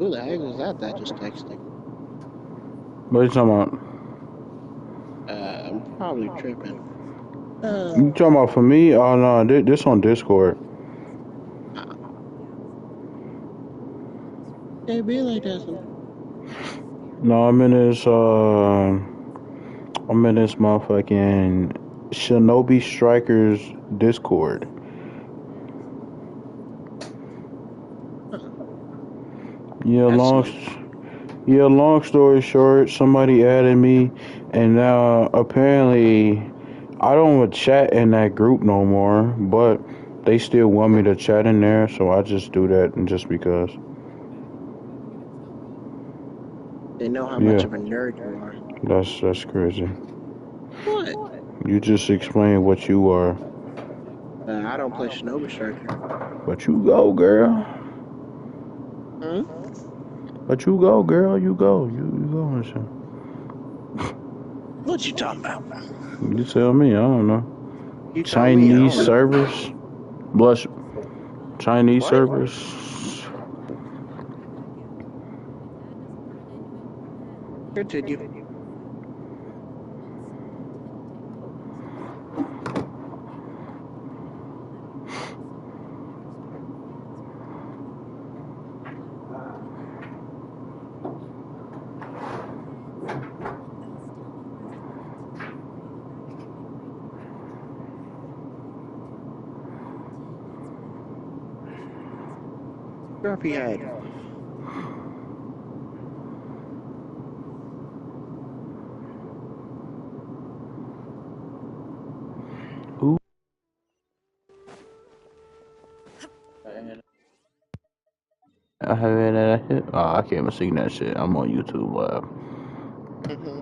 Who the heck was that just texted? What you talking about? I'm probably tripping. You talking about for me? Oh no, this on Discord. Can't be like that. No, I'm in this motherfucking Shinobi Strikers Discord. Yeah, That's long, no. yeah, long story short, somebody added me, and now apparently I don't chat in that group no more, but they still want me to chat in there, so I just do that and just because. They know how much Yeah, of a nerd you are. that's crazy. What? You just explained what you are. I don't play Shinobi Striker. But you go, girl. Hmm? But you go, girl. You go. You go, Michelle. What you talking about? You tell me. I don't know. You tell me. I Chinese don't know. servers. Blush. Chinese What? servers. Continue. Grumpy head. Ooh. I haven't that shit. Oh, I can't even see that shit. I'm on YouTube Live. Mm-hmm.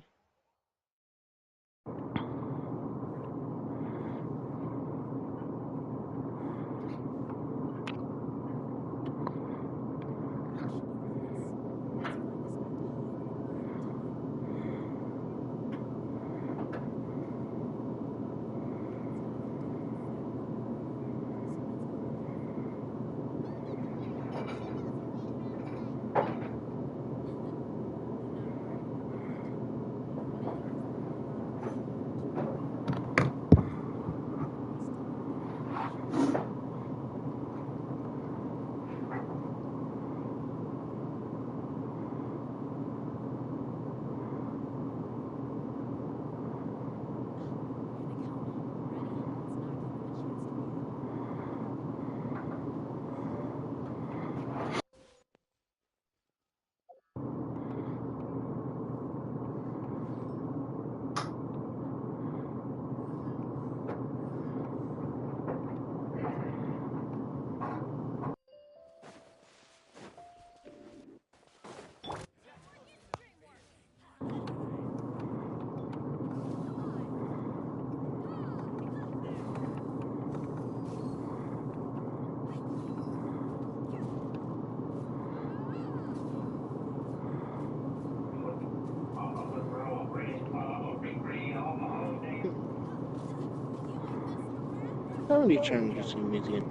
I'm really trying to get some music.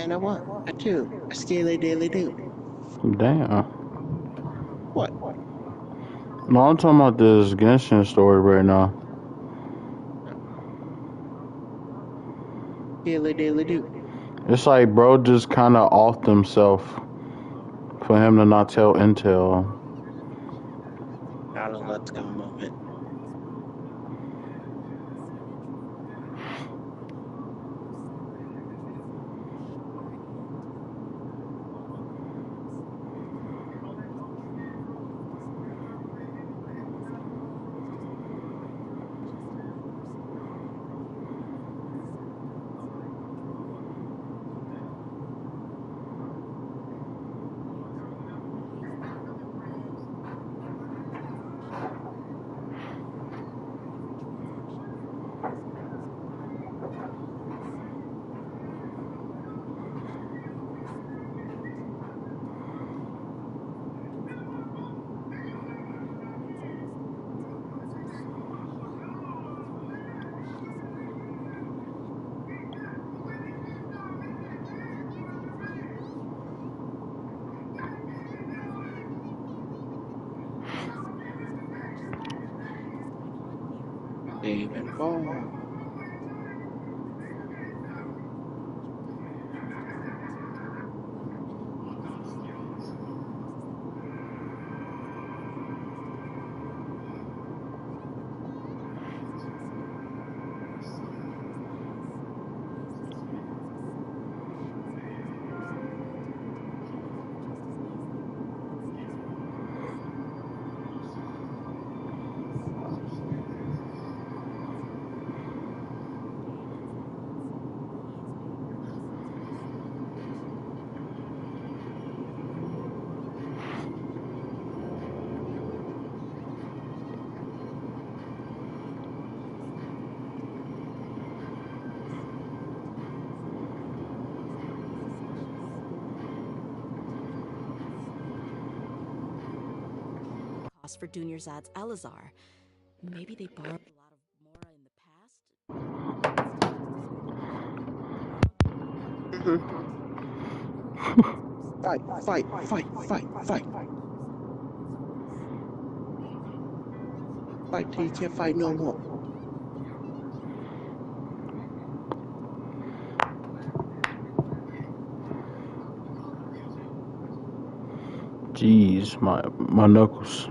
And I what? I do. I still daily do. Damn. What? No, I'm talking about this Genshin story right now. Daily do. It's like bro just kind of offed himself for him to not tell Intel. Not a let's go moment. David Ball. For Dunyarzad's Elazar. Maybe they borrowed a lot of Mora in the past. Fight till you can't fight no more. Jeez, my knuckles.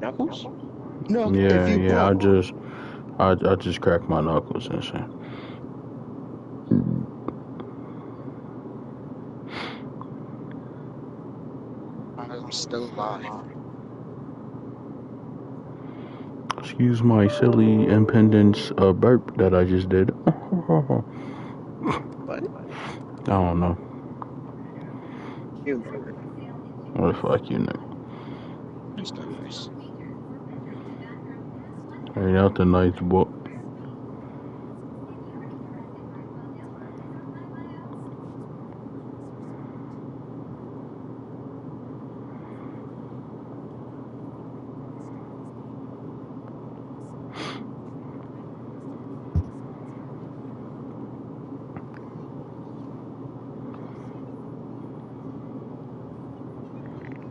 Knuckles? No, Yeah, if you yeah. broke. I just cracked my knuckles and shit. I'm still alive. Excuse my silly impendence burp that I just did. But I don't know. you heard. What the fuck you know? That's not nice. Ain't out the nice book.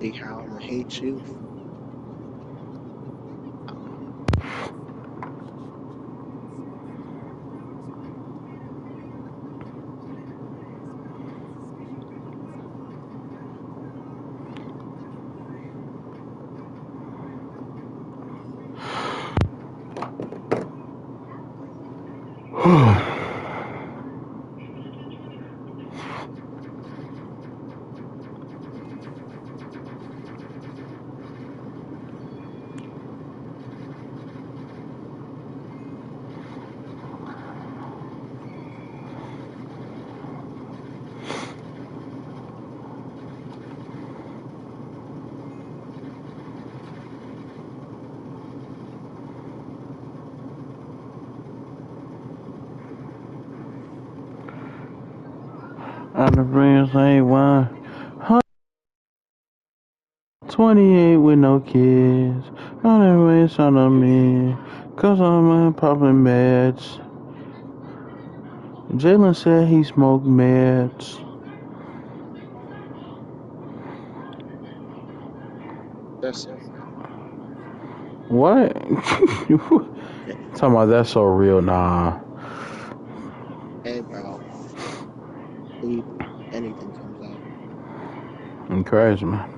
See how I'm gonna hate you. And the friends ain't one. 28 with no kids. On the race on a me. Cause I'm popping meds. Jalen said he smoked meds. That's it. What? Talking about that's so real, nah. Hey, bro. Weed, anything comes out. I'm crazy, man.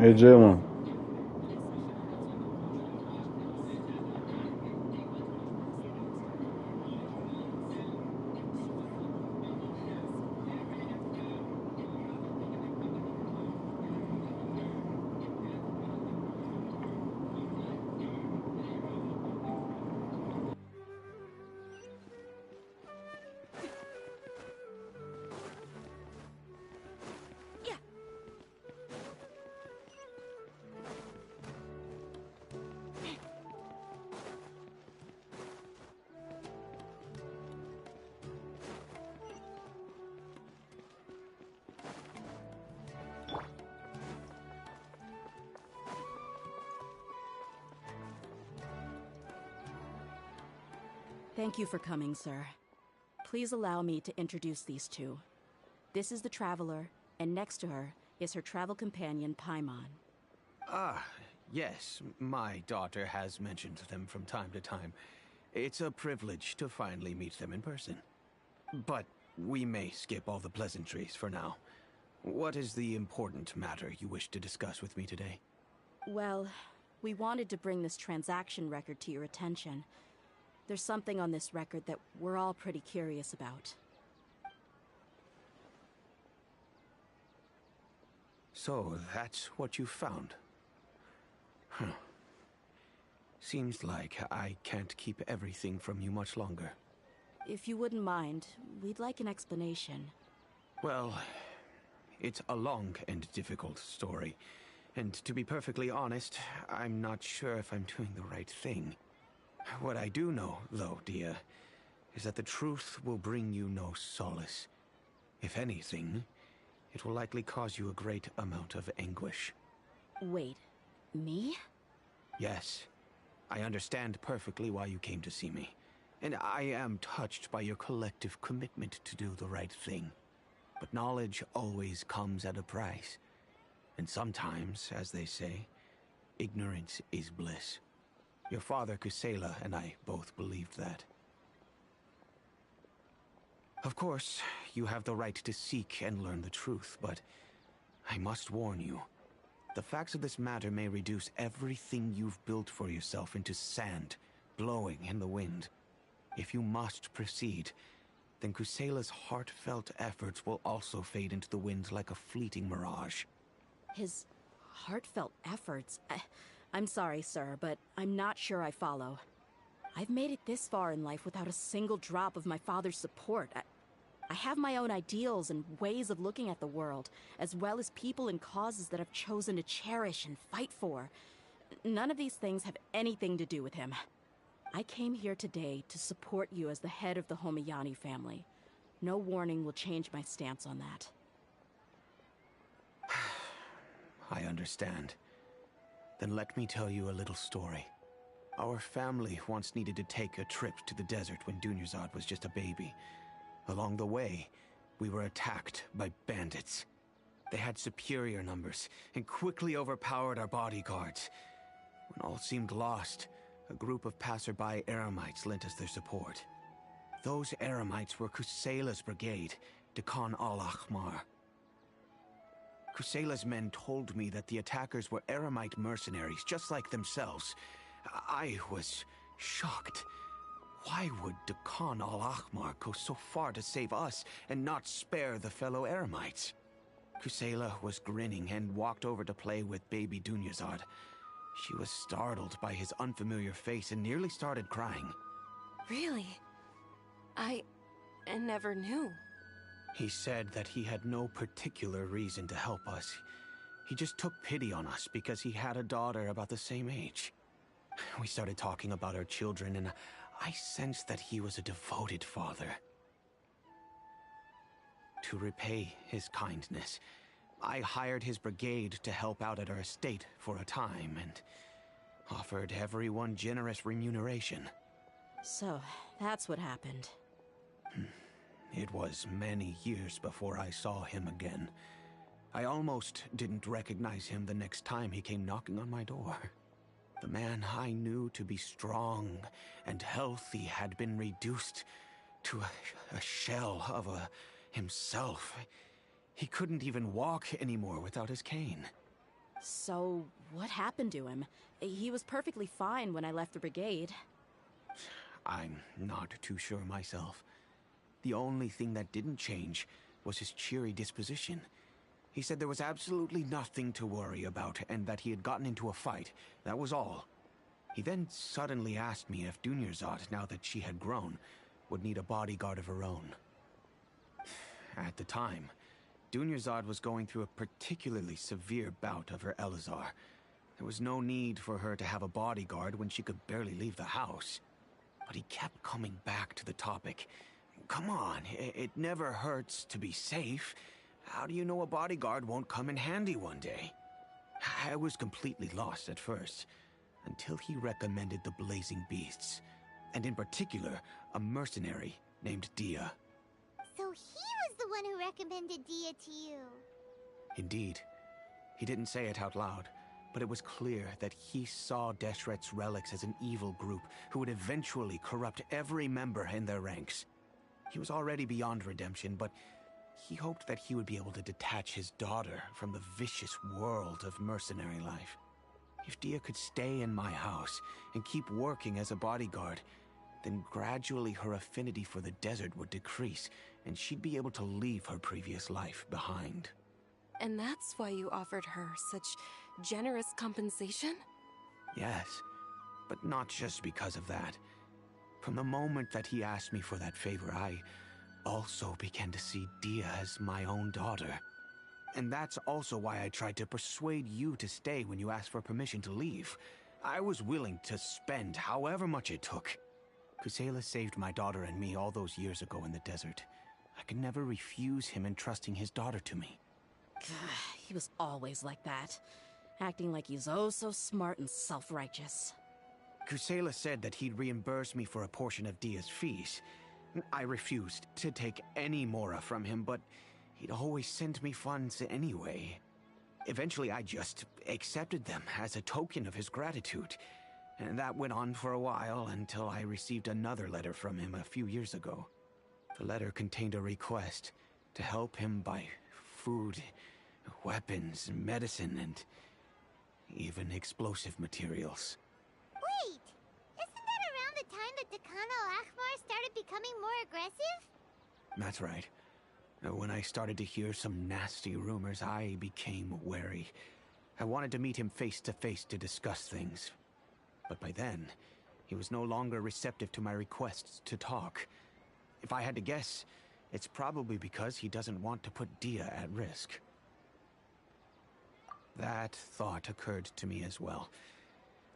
Hey, Jalen. Yeah. Thank you for coming, sir. Please allow me to introduce these two. This is the Traveler, and next to her is her travel companion, Paimon. Ah, yes, my daughter has mentioned them from time to time. It's a privilege to finally meet them in person. But we may skip all the pleasantries for now. What is the important matter you wish to discuss with me today? Well, we wanted to bring this transaction record to your attention. There's something on this record that we're all pretty curious about. So, that's what you found. Huh. Seems like I can't keep everything from you much longer. If you wouldn't mind, we'd like an explanation. Well, it's a long and difficult story. And to be perfectly honest, I'm not sure if I'm doing the right thing. What I do know, though, Dia, is that the truth will bring you no solace. If anything, it will likely cause you a great amount of anguish. Wait, me? Yes, I understand perfectly why you came to see me. And I am touched by your collective commitment to do the right thing. But knowledge always comes at a price. And sometimes, as they say, ignorance is bliss. Your father, Kusela, and I both believed that. Of course, you have the right to seek and learn the truth, but I must warn you. The facts of this matter may reduce everything you've built for yourself into sand, blowing in the wind. If you must proceed, then Kusela's heartfelt efforts will also fade into the wind like a fleeting mirage. His heartfelt efforts? I'm sorry, sir, but I'm not sure I follow. I've made it this far in life without a single drop of my father's support. I have my own ideals and ways of looking at the world, as well as people and causes that I've chosen to cherish and fight for. None of these things have anything to do with him. I came here today to support you as the head of the Homayani family. No warning will change my stance on that. I understand. Then let me tell you a little story. Our family once needed to take a trip to the desert when Dunyarzad was just a baby. Along the way, we were attacked by bandits. They had superior numbers and quickly overpowered our bodyguards. When all seemed lost, a group of passerby Eremites lent us their support. Those Eremites were Kusela's brigade, Dekhan al-Ahmar. Kusela's men told me that the attackers were Eremite mercenaries, just like themselves. I was shocked. Why would Dekhan al-Ahmar go so far to save us and not spare the fellow Eremites? Kusela was grinning and walked over to play with baby Dunyarzad. She was startled by his unfamiliar face and nearly started crying. Really? I never knew. He said that he had no particular reason to help us. He just took pity on us because he had a daughter about the same age. We started talking about our children, and I sensed that he was a devoted father. To repay his kindness, I hired his brigade to help out at our estate for a time, and offered everyone generous remuneration. So, that's what happened. It was many years before I saw him again. I almost didn't recognize him the next time he came knocking on my door. The man I knew to be strong and healthy had been reduced to a shell of himself. He couldn't even walk anymore without his cane. So, what happened to him? He was perfectly fine when I left the brigade. I'm not too sure myself. The only thing that didn't change was his cheery disposition. He said there was absolutely nothing to worry about and that he had gotten into a fight. That was all. He then suddenly asked me if Dunyarzad, now that she had grown, would need a bodyguard of her own. At the time, Dunyarzad was going through a particularly severe bout of her Elazar. There was no need for her to have a bodyguard when she could barely leave the house. But he kept coming back to the topic. Come on, it never hurts to be safe. How do you know a bodyguard won't come in handy one day? I was completely lost at first, until he recommended the Blazing Beasts, and in particular, a mercenary named Dia. So he was the one who recommended Dia to you. Indeed. He didn't say it out loud, but it was clear that he saw Deshret's relics as an evil group who would eventually corrupt every member in their ranks. He was already beyond redemption, but he hoped that he would be able to detach his daughter from the vicious world of mercenary life. If Dia could stay in my house and keep working as a bodyguard, then gradually her affinity for the desert would decrease, and she'd be able to leave her previous life behind. And that's why you offered her such generous compensation? Yes, but not just because of that. From the moment that he asked me for that favor, I also began to see Dia as my own daughter. And that's also why I tried to persuade you to stay when you asked for permission to leave. I was willing to spend however much it took. Kusela saved my daughter and me all those years ago in the desert. I could never refuse him entrusting his daughter to me. He was always like that, acting like he's oh so smart and self-righteous. Kusela said that he'd reimburse me for a portion of Dia's fees. I refused to take any mora from him, but he'd always send me funds anyway. Eventually, I just accepted them as a token of his gratitude. And that went on for a while until I received another letter from him a few years ago. The letter contained a request to help him buy food, weapons, medicine, and even explosive materials. Wait! Isn't that around the time that Dekana al-Ahmar started becoming more aggressive? That's right. When I started to hear some nasty rumors, I became wary. I wanted to meet him face to face to discuss things. But by then, he was no longer receptive to my requests to talk. If I had to guess, it's probably because he doesn't want to put Dia at risk. That thought occurred to me as well.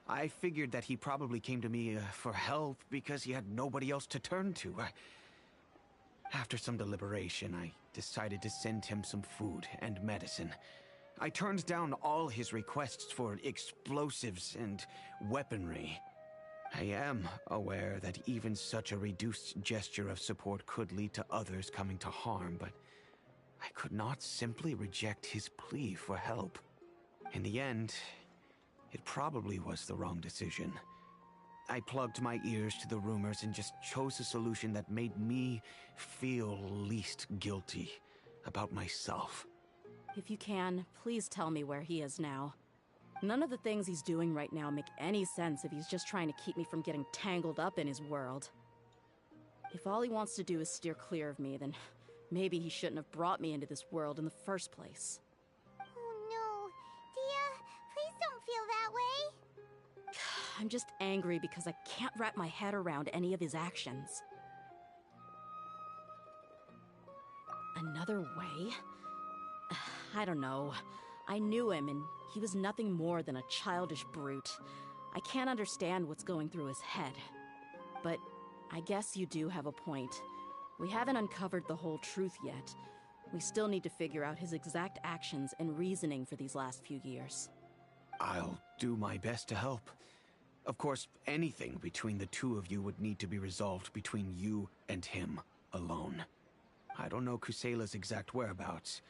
I figured that he probably came to me for help because he had nobody else to turn to. After some deliberation, I decided to send him some food and medicine. I turned down all his requests for explosives and weaponry. I am aware that even such a reduced gesture of support could lead to others coming to harm, but I could not simply reject his plea for help. In the end, it probably was the wrong decision. I plugged my ears to the rumors and just chose a solution that made me feel least guilty about myself. If you can, please tell me where he is now. None of the things he's doing right now make any sense if he's just trying to keep me from getting tangled up in his world. If all he wants to do is steer clear of me, then maybe he shouldn't have brought me into this world in the first place. Oh no. Dia, please don't feel that way. I'm just angry because I can't wrap my head around any of his actions. Another way? I don't know. I knew him, and he was nothing more than a childish brute. I can't understand what's going through his head. But I guess you do have a point. We haven't uncovered the whole truth yet. We still need to figure out his exact actions and reasoning for these last few years. I'll do my best to help. Of course, anything between the two of you would need to be resolved between you and him alone. I don't know Kusela's exact whereabouts.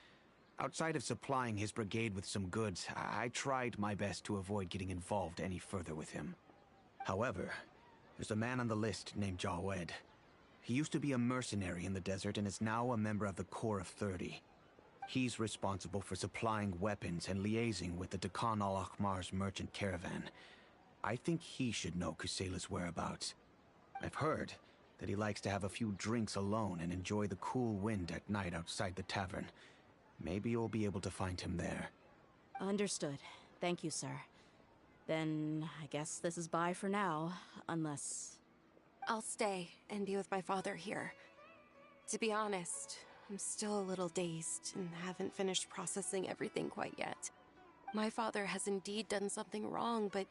Outside of supplying his brigade with some goods, I tried my best to avoid getting involved any further with him. However, there's a man on the list named Jawed. He used to be a mercenary in the desert and is now a member of the Corps of 30. He's responsible for supplying weapons and liaising with the Dakan al-Ahmar's merchant caravan. I think he should know Kusela's whereabouts. I've heard that he likes to have a few drinks alone and enjoy the cool wind at night outside the tavern. Maybe you'll be able to find him there. Understood. Thank you, sir. Then I guess this is bye for now, unless... I'll stay and be with my father here. To be honest, I'm still a little dazed and haven't finished processing everything quite yet. My father has indeed done something wrong, but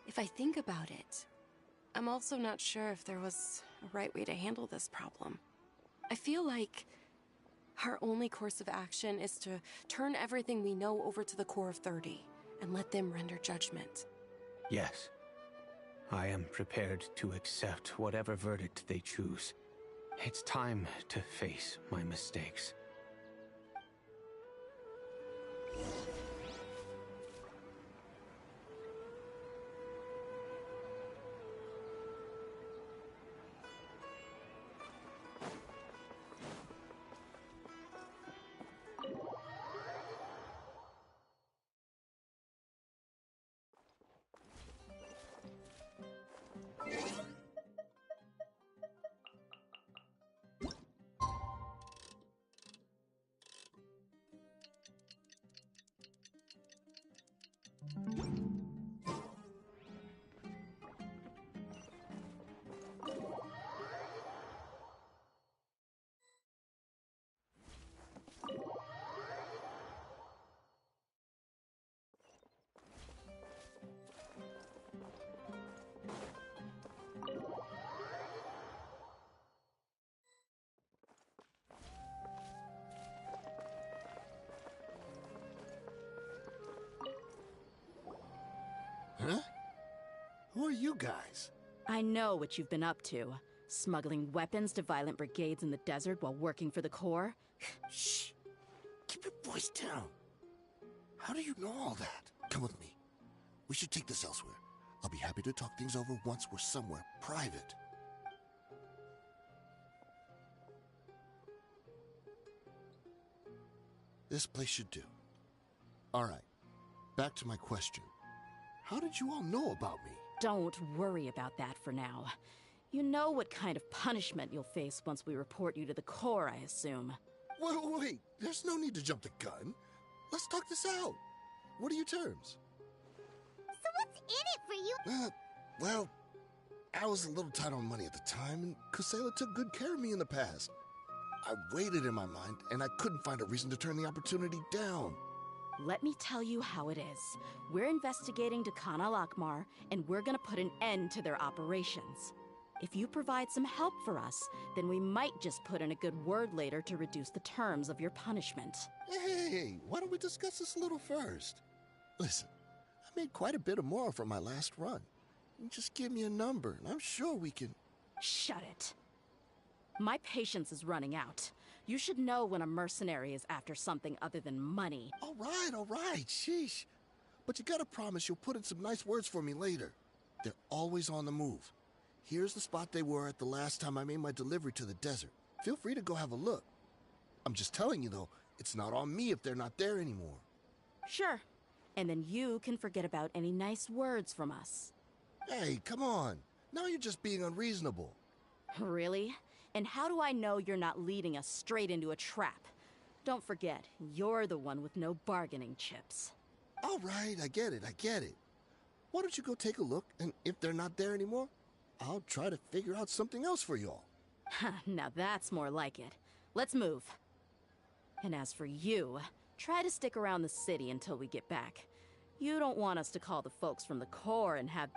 if I think about it, I'm also not sure if there was a right way to handle this problem. I feel like our only course of action is to turn everything we know over to the Core of 30 and let them render judgment. Yes. I am prepared to accept whatever verdict they choose. It's time to face my mistakes. Huh? Who are you guys? I know what you've been up to. Smuggling weapons to violent brigades in the desert while working for the Corps. Shh! Keep your voice down. How do you know all that? Come with me. We should take this elsewhere. I'll be happy to talk things over once we're somewhere private. This place should do. Alright, back to my question. How did you all know about me? Don't worry about that for now. You know what kind of punishment you'll face once we report you to the Corps, I assume. Wait, there's no need to jump the gun. Let's talk this out. What are your terms? So what's in it for you? Well, I was a little tight on money at the time, and Kusela took good care of me in the past. I weighed it in my mind, and I couldn't find a reason to turn the opportunity down. Let me tell you how it is. We're investigating Dakan al-Ahmar, and we're gonna put an end to their operations. If you provide some help for us, then we might just put in a good word later to reduce the terms of your punishment. Hey, why don't we discuss this a little first? Listen, I made quite a bit more from my last run. You just give me a number, and I'm sure we can... Shut it. My patience is running out. You should know when a mercenary is after something other than money. All right, sheesh. But you gotta promise you'll put in some nice words for me later. They're always on the move. Here's the spot they were at the last time I made my delivery to the desert. Feel free to go have a look. I'm just telling you, though, it's not on me if they're not there anymore. Sure. And then you can forget about any nice words from us. Hey, come on. Now you're just being unreasonable. Really? And how do I know you're not leading us straight into a trap? Don't forget, you're the one with no bargaining chips. All right, I get it. Why don't you go take a look, and if they're not there anymore, I'll try to figure out something else for y'all. Now that's more like it. Let's move. And as for you, try to stick around the city until we get back. You don't want us to call the folks from the Corps and have...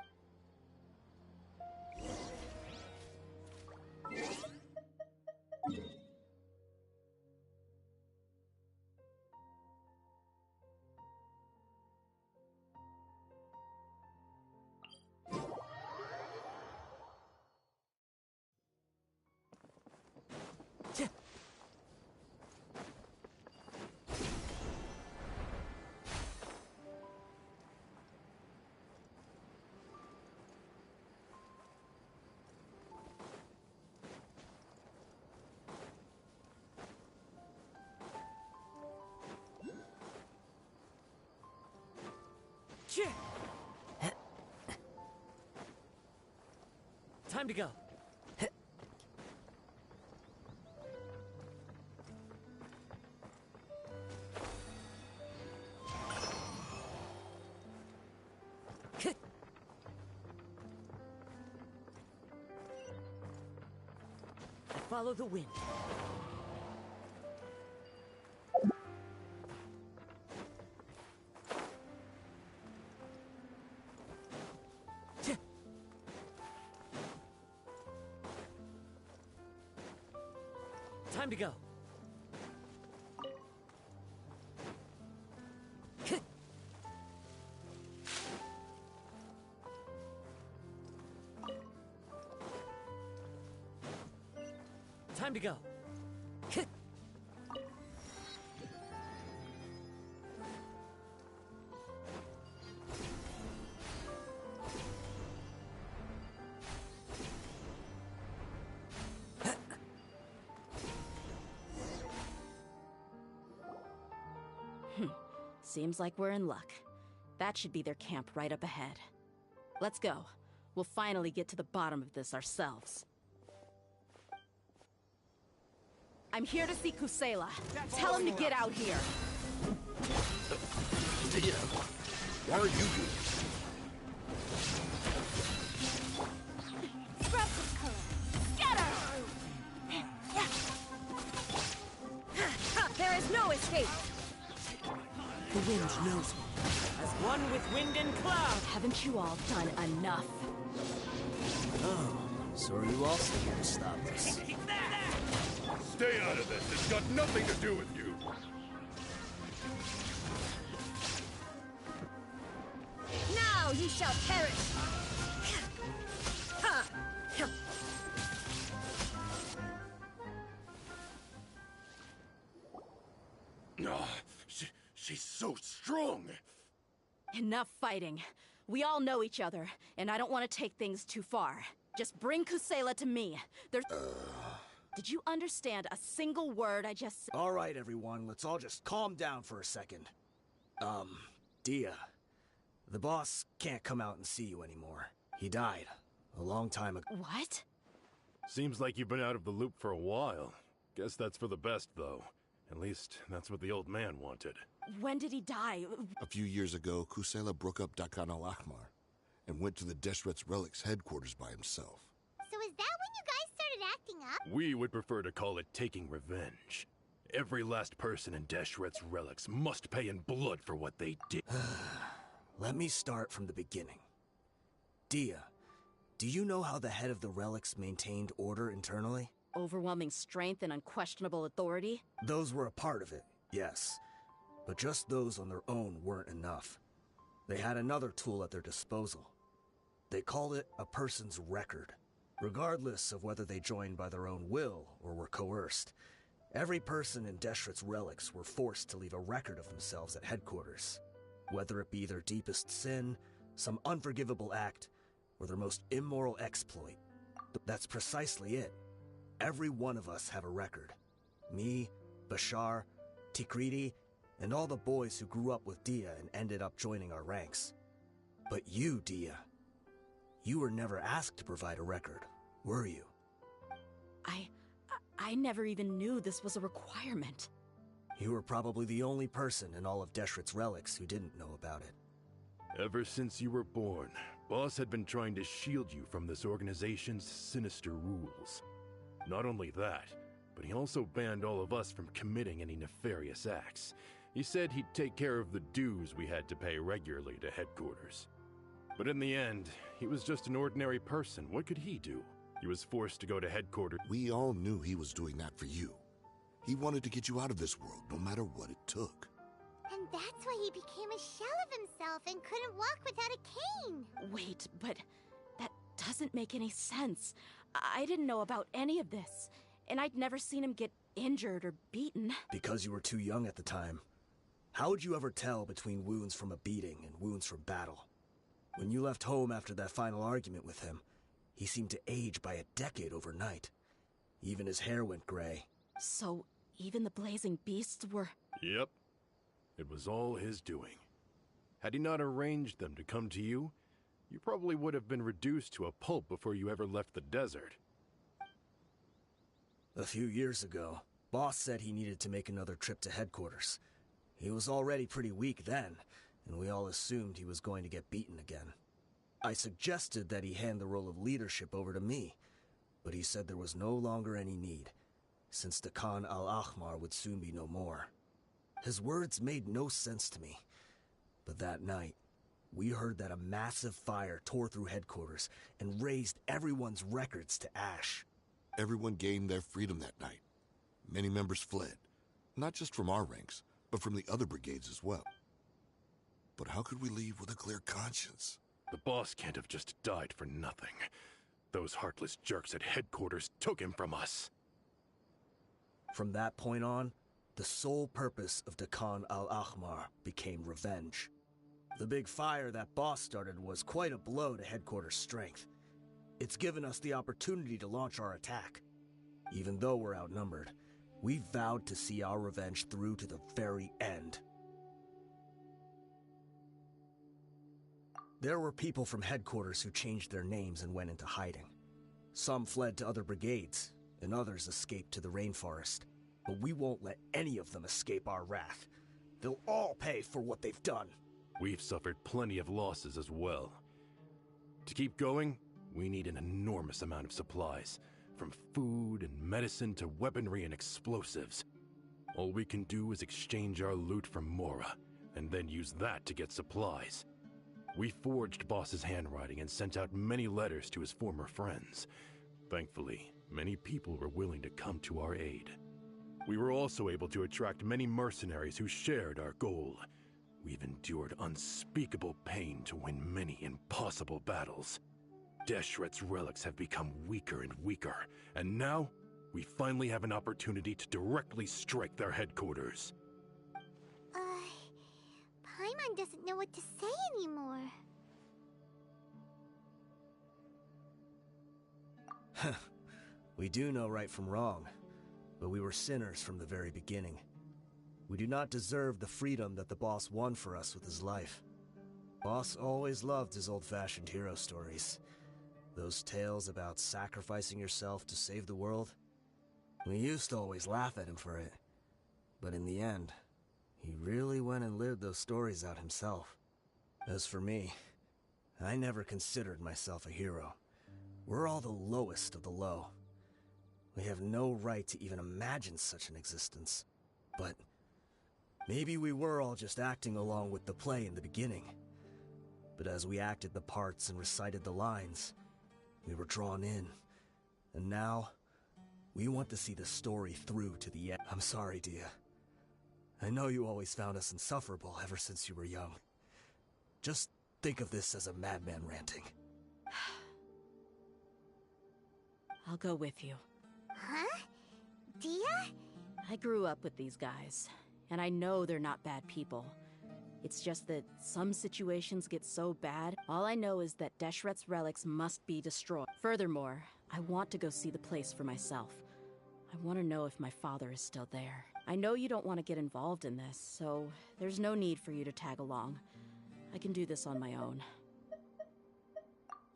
Time to go. I follow the wind. Time to go. Time to go. Seems like we're in luck. That should be their camp right up ahead. Let's go. We'll finally get to the bottom of this ourselves. I'm here to see Kusela. Tell him to get out here. Yeah. Why are you doing this? Scrub this color. Scatter! There is no escape! The wind knows me. As one with wind and cloud. Haven't you all done enough? Oh, so are you also here to stop us? Stay out of this. It's got nothing to do with you. Now you shall perish! Oh, she's so strong. Enough fighting. We all know each other, and I don't want to take things too far. Just bring Kusela to me. There's... Did you understand a single word I just said? All right, everyone, let's all just calm down for a second. Dia, the boss can't come out and see you anymore. He died a long time ago. What? Seems like you've been out of the loop for a while. Guess that's for the best, though. At least, that's what the old man wanted. When did he die? A few years ago, Kusela broke up Dakan al-Ahmar and went to the Deshret's Relics headquarters by himself. So is that when you guys started acting up? We would prefer to call it taking revenge. Every last person in Deshret's Relics must pay in blood for what they did. Let me start from the beginning. Dia, do you know how the head of the Relics maintained order internally? Overwhelming strength and unquestionable authority? Those were a part of it, yes. But just those on their own weren't enough. They had another tool at their disposal. They called it a person's record. Regardless of whether they joined by their own will or were coerced, every person in Deshret's Relics were forced to leave a record of themselves at headquarters. Whether it be their deepest sin, some unforgivable act, or their most immoral exploit. That's precisely it. Every one of us have a record. Me, Bashar, Tikriti, and all the boys who grew up with Dia and ended up joining our ranks. But you, Dia, you were never asked to provide a record, were you? I never even knew this was a requirement. You were probably the only person in all of Deshret's Relics who didn't know about it. Ever since you were born, Boss had been trying to shield you from this organization's sinister rules. Not only that, but he also banned all of us from committing any nefarious acts. He said he'd take care of the dues we had to pay regularly to headquarters. But in the end, he was just an ordinary person. What could he do? He was forced to go to headquarters. We all knew he was doing that for you. He wanted to get you out of this world, no matter what it took. And that's why he became a shell of himself and couldn't walk without a cane. Wait, but that doesn't make any sense. I didn't know about any of this, and I'd never seen him get injured or beaten. Because you were too young at the time. How would you ever tell between wounds from a beating and wounds from battle? When you left home after that final argument with him, he seemed to age by a decade overnight. Even his hair went gray. So, even the blazing beasts were... Yep. It was all his doing. Had he not arranged them to come to you, You probably would have been reduced to a pulp before you ever left the desert. A few years ago, Boss said he needed to make another trip to headquarters. He was already pretty weak then, and we all assumed he was going to get beaten again. I suggested that he hand the role of leadership over to me, but he said there was no longer any need, since the Khan al-Ahmar would soon be no more. His words made no sense to me, but that night, we heard that a massive fire tore through headquarters and razed everyone's records to ash. Everyone gained their freedom that night. Many members fled, not just from our ranks, but from the other brigades as well. But how could we leave with a clear conscience? The boss can't have just died for nothing. Those heartless jerks at headquarters took him from us. From that point on, the sole purpose of the Khan al-Ahmar became revenge. The big fire that Boss started was quite a blow to headquarters' strength. It's given us the opportunity to launch our attack. Even though we're outnumbered, we vowed to see our revenge through to the very end. There were people from headquarters who changed their names and went into hiding. Some fled to other brigades, and others escaped to the rainforest. But we won't let any of them escape our wrath. They'll all pay for what they've done. We've suffered plenty of losses as well. To keep going, we need an enormous amount of supplies, from food and medicine to weaponry and explosives. All we can do is exchange our loot from Mora, and then use that to get supplies. We forged Boss's handwriting and sent out many letters to his former friends. Thankfully, many people were willing to come to our aid. We were also able to attract many mercenaries who shared our goal. We've endured unspeakable pain to win many impossible battles. Deshret's relics have become weaker and weaker, and now we finally have an opportunity to directly strike their headquarters. Paimon doesn't know what to say anymore. We do know right from wrong, but we were sinners from the very beginning. We do not deserve the freedom that the boss won for us with his life. Boss always loved his old-fashioned hero stories. Those tales about sacrificing yourself to save the world. We used to always laugh at him for it. But in the end, he really went and lived those stories out himself. As for me, I never considered myself a hero. We're all the lowest of the low. We have no right to even imagine such an existence. But maybe we were all just acting along with the play in the beginning. But as we acted the parts and recited the lines, we were drawn in. And now, we want to see the story through to the end. I'm sorry, Dia. I know you always found us insufferable ever since you were young. Just think of this as a madman ranting. I'll go with you. Huh? Dia? I grew up with these guys, and I know they're not bad people. It's just that some situations get so bad, all I know is that Deshret's relics must be destroyed. Furthermore, I want to go see the place for myself. I want to know if my father is still there. I know you don't want to get involved in this, so there's no need for you to tag along. I can do this on my own.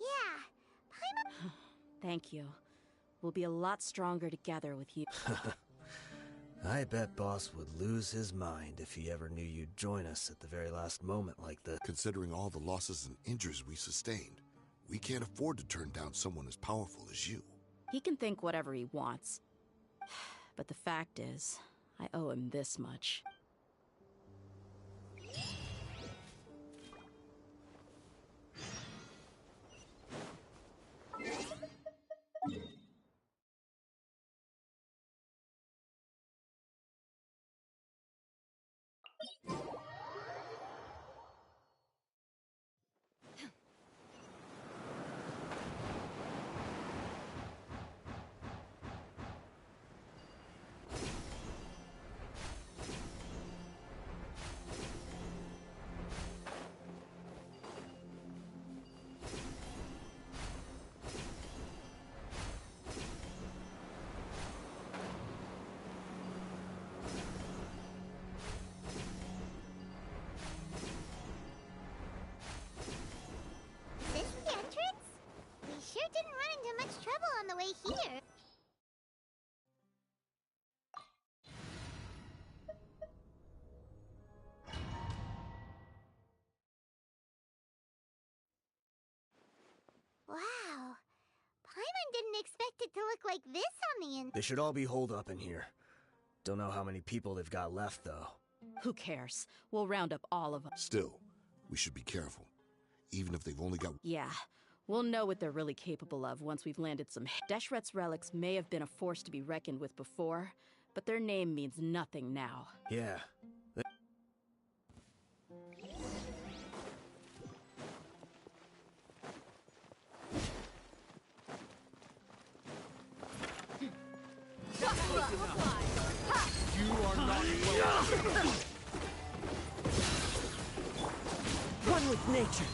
Yeah, Paimon... Thank you. We'll be a lot stronger together with you. I bet Boss would lose his mind if he ever knew you'd join us at the very last moment like this. Considering all the losses and injuries we sustained, we can't afford to turn down someone as powerful as you. He can think whatever he wants. But the fact is, I owe him this much. didn't expect it to look like this on the inside. They should all be holed up in here. Don't know how many people they've got left, though. Who cares? We'll round up all of them. Still, we should be careful. Even if they've only got... Yeah, we'll know what they're really capable of once we've landed some... Deshret's relics may have been a force to be reckoned with before, but their name means nothing now. Yeah. You are not welcome. One with nature.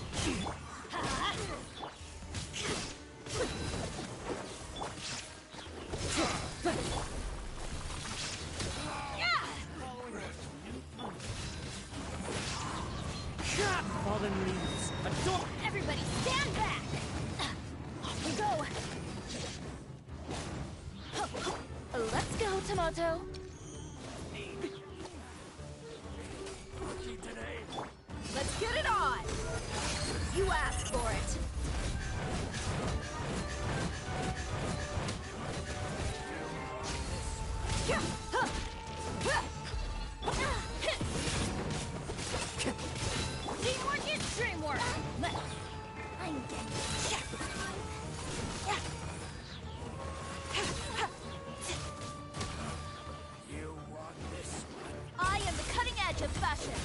Fallen leaves. Adore. Everybody stand back! Off we go! Let's go, Tomato! Let's get it on! You asked for it! Teamwork is dreamwork! I'm getting... You want this one? I am the cutting edge of fashion!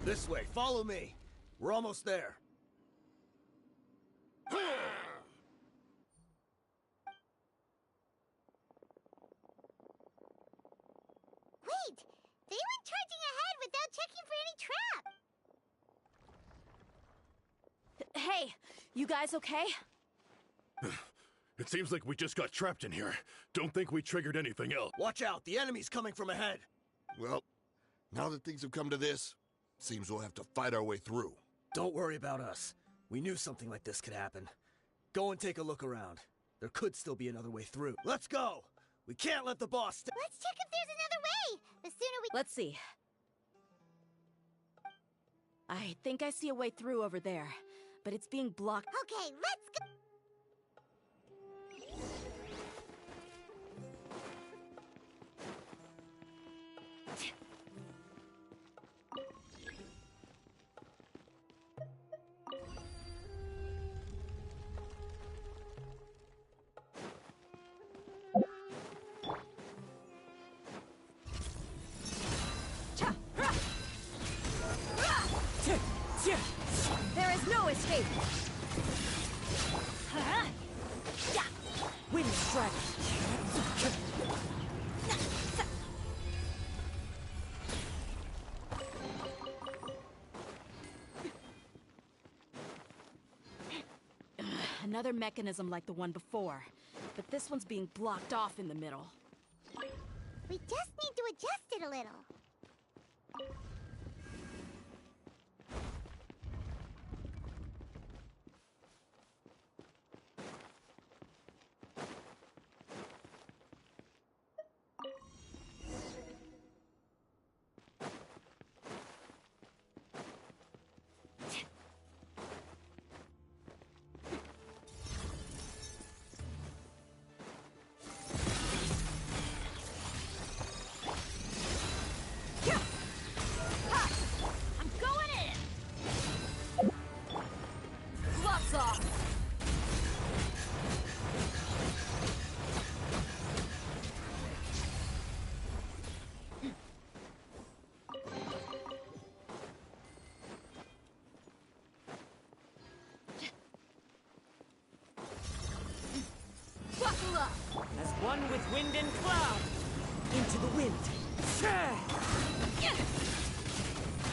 This way, follow me. We're almost there. Wait! They went charging ahead without checking for any trap! Hey, you guys okay? It seems like we just got trapped in here. Don't think we triggered anything else. Watch out, the enemy's coming from ahead. Well, now that things have come to this, seems we'll have to fight our way through. Don't worry about us. We knew something like this could happen. Go and take a look around. There could still be another way through. Let's go! We can't let the boss... Let's check if there's another way! The sooner we... Let's see. I think I see a way through over there, but it's being blocked. Okay, let's go! There is no escape! Wind strike. Another mechanism like the one before, but this one's being blocked off in the middle. We just need to adjust it a little. I'm going in! Gloves off! Buckle up! As one with wind and cloud. Into the wind.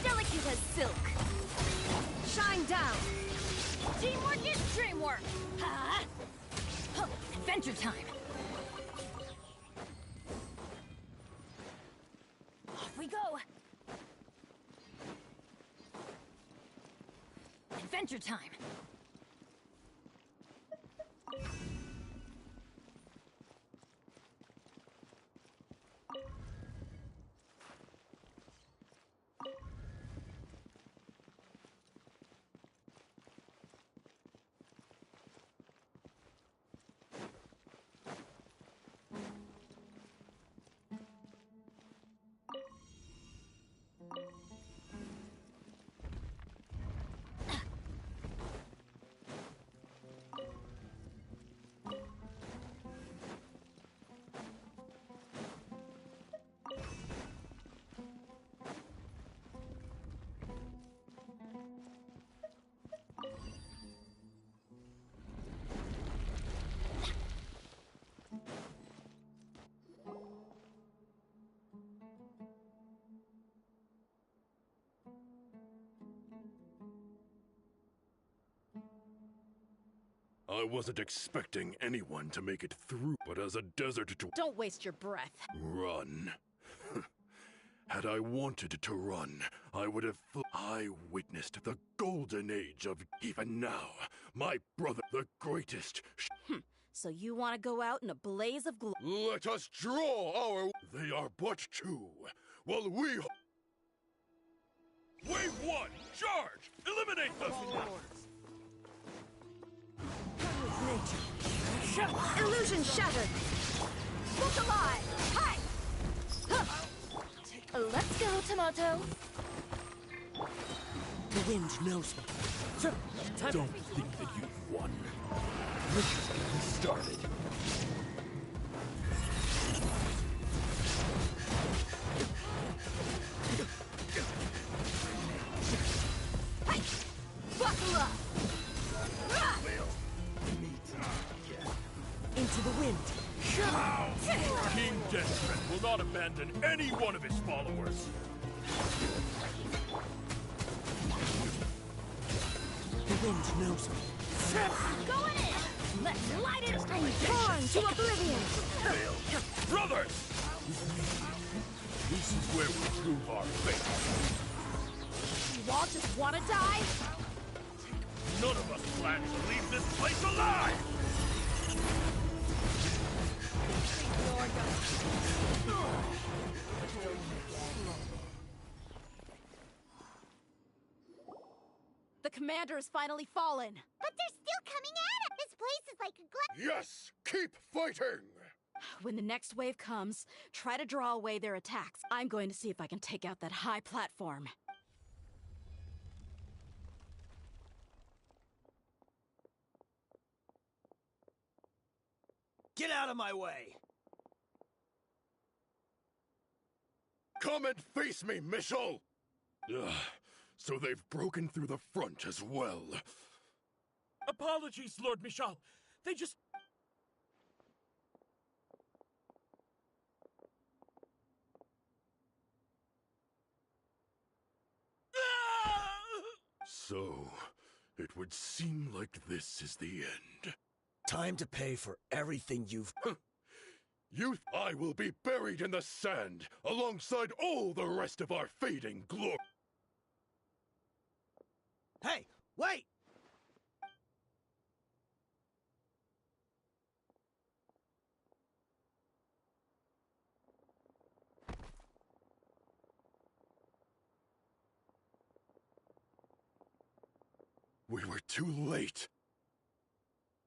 Delicate as silk! Shine down! Teamwork is dreamwork! Adventure time! Off we go! Adventure time! I wasn't expecting anyone to make it through, but as a desert to Don't waste your breath. run. Had I wanted to run, I would have. I witnessed the golden age of even now. My brother, the greatest. So you want to go out in a blaze of glory? Let us draw our. They are but two. While we. Wave one, charge! Eliminate them! Illusion shattered! Look alive! Hi! Let's go, Tomato. The wind knows me. Don't think that you've won. We're just getting started. Buckle up! Into the wind. King Desmond will not abandon any one of his followers. The wind knows me. Going in! Let's light it and burn to oblivion! Brothers! This is where we prove our faith. You all just want to die? None of us plan to leave this place alive! The commander has finally fallen. But they're still coming at us! This place is like a Yes! Keep fighting! When the next wave comes, try to draw away their attacks. I'm going to see if I can take out that high platform. Get out of my way! Come and face me, Michel! Ugh, so they've broken through the front as well. Apologies, Lord Michal. They just... So, it would seem like this is the end. Time to pay for everything you've... Youth, I will be buried in the sand, alongside all the rest of our fading glory. Hey, wait! We were too late.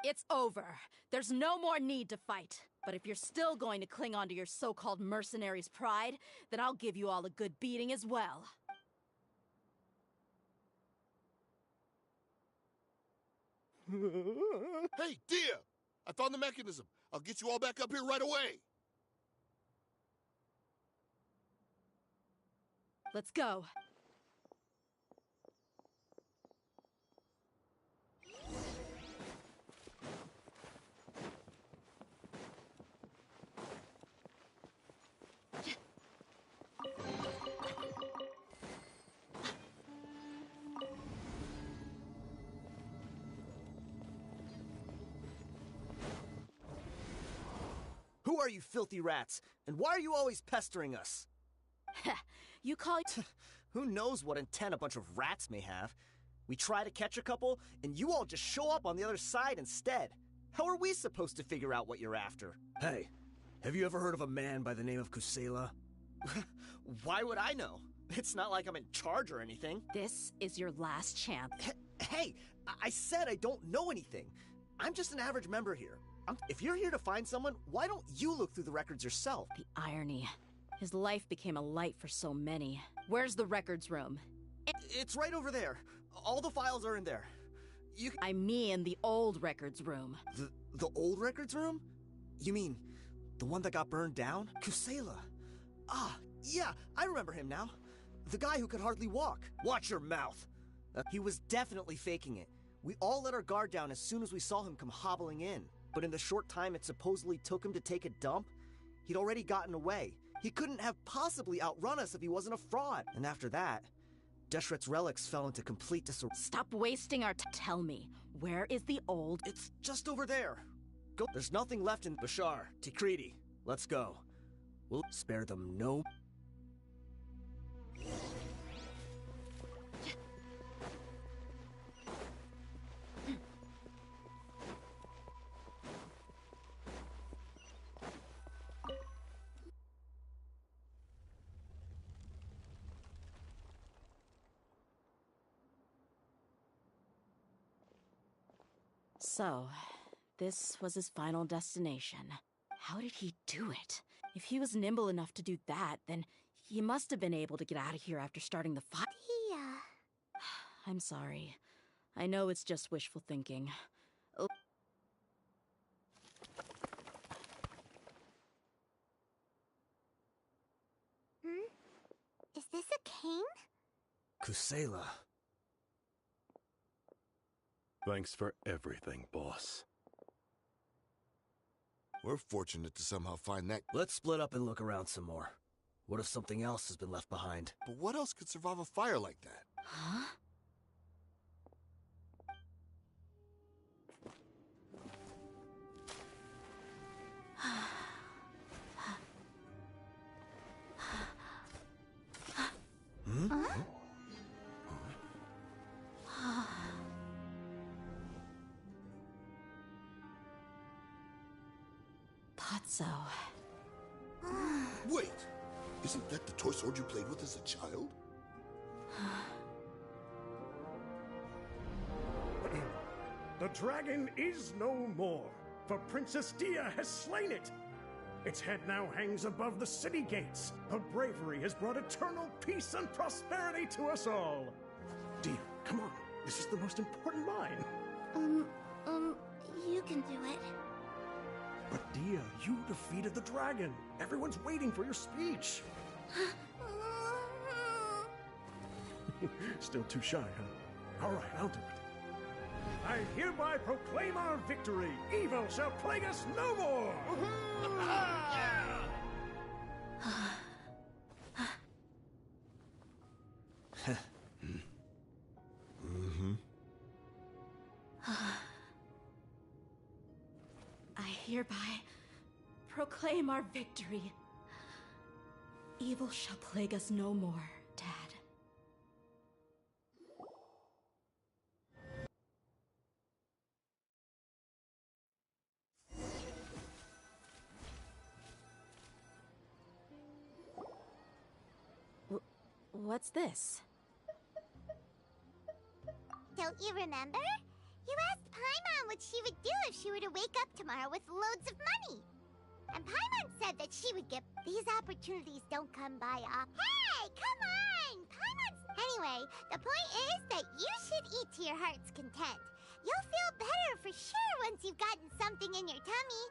It's over. There's no more need to fight. But if you're still going to cling on to your so-called mercenary's pride, then I'll give you all a good beating as well. Hey, Dia! I found the mechanism. I'll get you all back up here right away. Let's go. Who are you filthy rats? And why are you always pestering us? You call... Who knows what intent a bunch of rats may have? We try to catch a couple, and you all just show up on the other side instead. How are we supposed to figure out what you're after? Hey, have you ever heard of a man by the name of Kusela? Why would I know? It's not like I'm in charge or anything. This is your last chance. Hey, I said I don't know anything. I'm just an average member here. If you're here to find someone, why don't you look through the records yourself? The irony. His life became a light for so many. Where's the records room? It's right over there. All the files are in there. I mean the old records room. The old records room? You mean the one that got burned down? Kusela. Ah, yeah, I remember him now. The guy who could hardly walk. Watch your mouth. He was definitely faking it. We all let our guard down as soon as we saw him come hobbling in. But in the short time it supposedly took him to take a dump, he'd already gotten away. He couldn't have possibly outrun us if he wasn't a fraud. And after that, Deshret's relics fell into complete disorder. Stop wasting our Tell me, Where is the old... It's just over there. Go. There's nothing left in Bashar, Tikriti. Let's go. We'll spare them no... So, this was his final destination. How did he do it? If he was nimble enough to do that, then he must have been able to get out of here after starting the fight. I'm sorry. I know it's just wishful thinking. Oh. Is this a cane? Kusela. Thanks for everything, boss. We're fortunate to somehow find that. Let's split up and look around some more. What if something else has been left behind? But what else could survive a fire like that? Huh? Thought so. Wait! Isn't that the toy sword you played with as a child? The dragon is no more, for Princess Dia has slain it. Its head now hangs above the city gates. Her bravery has brought eternal peace and prosperity to us all. Dia, come on. This is the most important line. You can do it. But Dia, you defeated the dragon. Everyone's waiting for your speech. Still too shy, huh? All right, I'll do it. I hereby proclaim our victory. Evil shall plague us no more. I hereby proclaim our victory. Evil shall plague us no more, Dad. What's this? Don't you remember? You asked Paimon what she would do if she were to wake up tomorrow with loads of money. And Paimon said that she would get... These opportunities don't come by often. Hey, come on! Paimon's... Anyway, the point is that you should eat to your heart's content. You'll feel better for sure once you've gotten something in your tummy.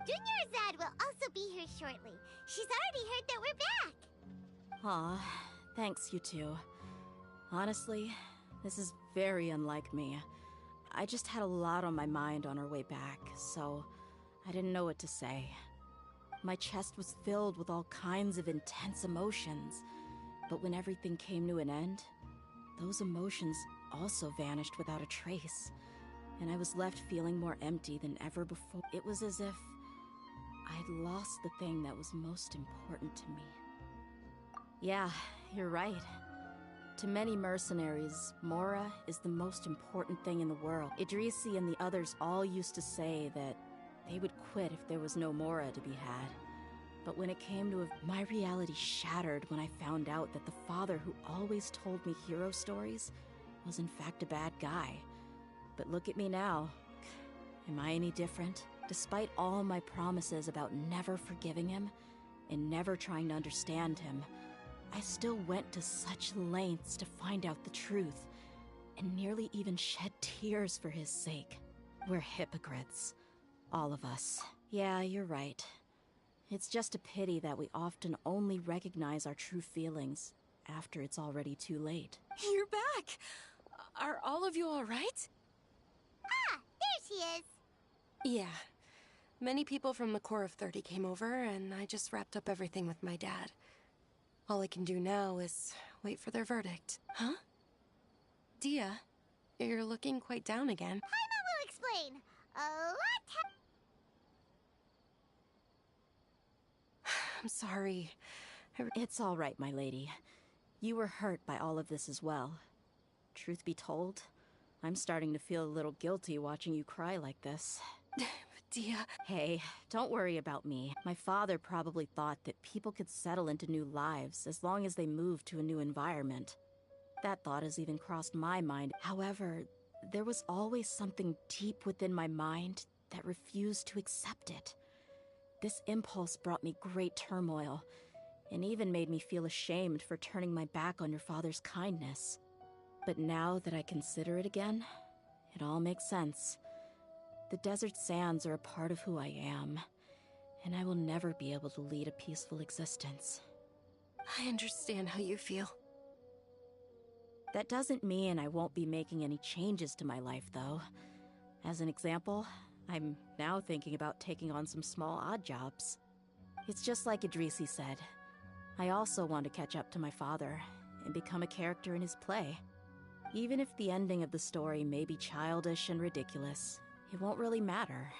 Dunyarzad will also be here shortly. She's already heard that we're back. Aw, thanks, you two. Honestly, this is very unlike me. I just had a lot on my mind on our way back, so I didn't know what to say. My chest was filled with all kinds of intense emotions, but when everything came to an end, those emotions also vanished without a trace, and I was left feeling more empty than ever before. It was as if I'd lost the thing that was most important to me. Yeah, you're right. To many mercenaries, Mora is the most important thing in the world. Idrisi and the others all used to say that they would quit if there was no Mora to be had. But when it came to my reality shattered when I found out that the father who always told me hero stories was in fact a bad guy. But look at me now. Am I any different? Despite all my promises about never forgiving him and never trying to understand him, I still went to such lengths to find out the truth, and nearly even shed tears for his sake. We're hypocrites. All of us. Yeah, you're right. It's just a pity that we often only recognize our true feelings after it's already too late. You're back! Are all of you alright? Ah, there she is! Yeah. Many people from the Corps of 30 came over, and I just wrapped up everything with my dad. All I can do now is wait for their verdict. Huh? Dia, You're looking quite down again. Paimon will explain. A lot I'm sorry. It's all right, my lady. You were hurt by all of this as well. Truth be told, I'm starting to feel a little guilty watching you cry like this. Dia... Hey, don't worry about me. My father probably thought that people could settle into new lives as long as they moved to a new environment. That thought has even crossed my mind. However, there was always something deep within my mind that refused to accept it. This impulse brought me great turmoil, and even made me feel ashamed for turning my back on your father's kindness. But now that I consider it again, it all makes sense. The desert sands are a part of who I am, and I will never be able to lead a peaceful existence. I understand how you feel. That doesn't mean I won't be making any changes to my life, though. As an example, I'm now thinking about taking on some small odd jobs. It's just like Idrisi said. I also want to catch up to my father and become a character in his play. Even if the ending of the story may be childish and ridiculous, it won't really matter.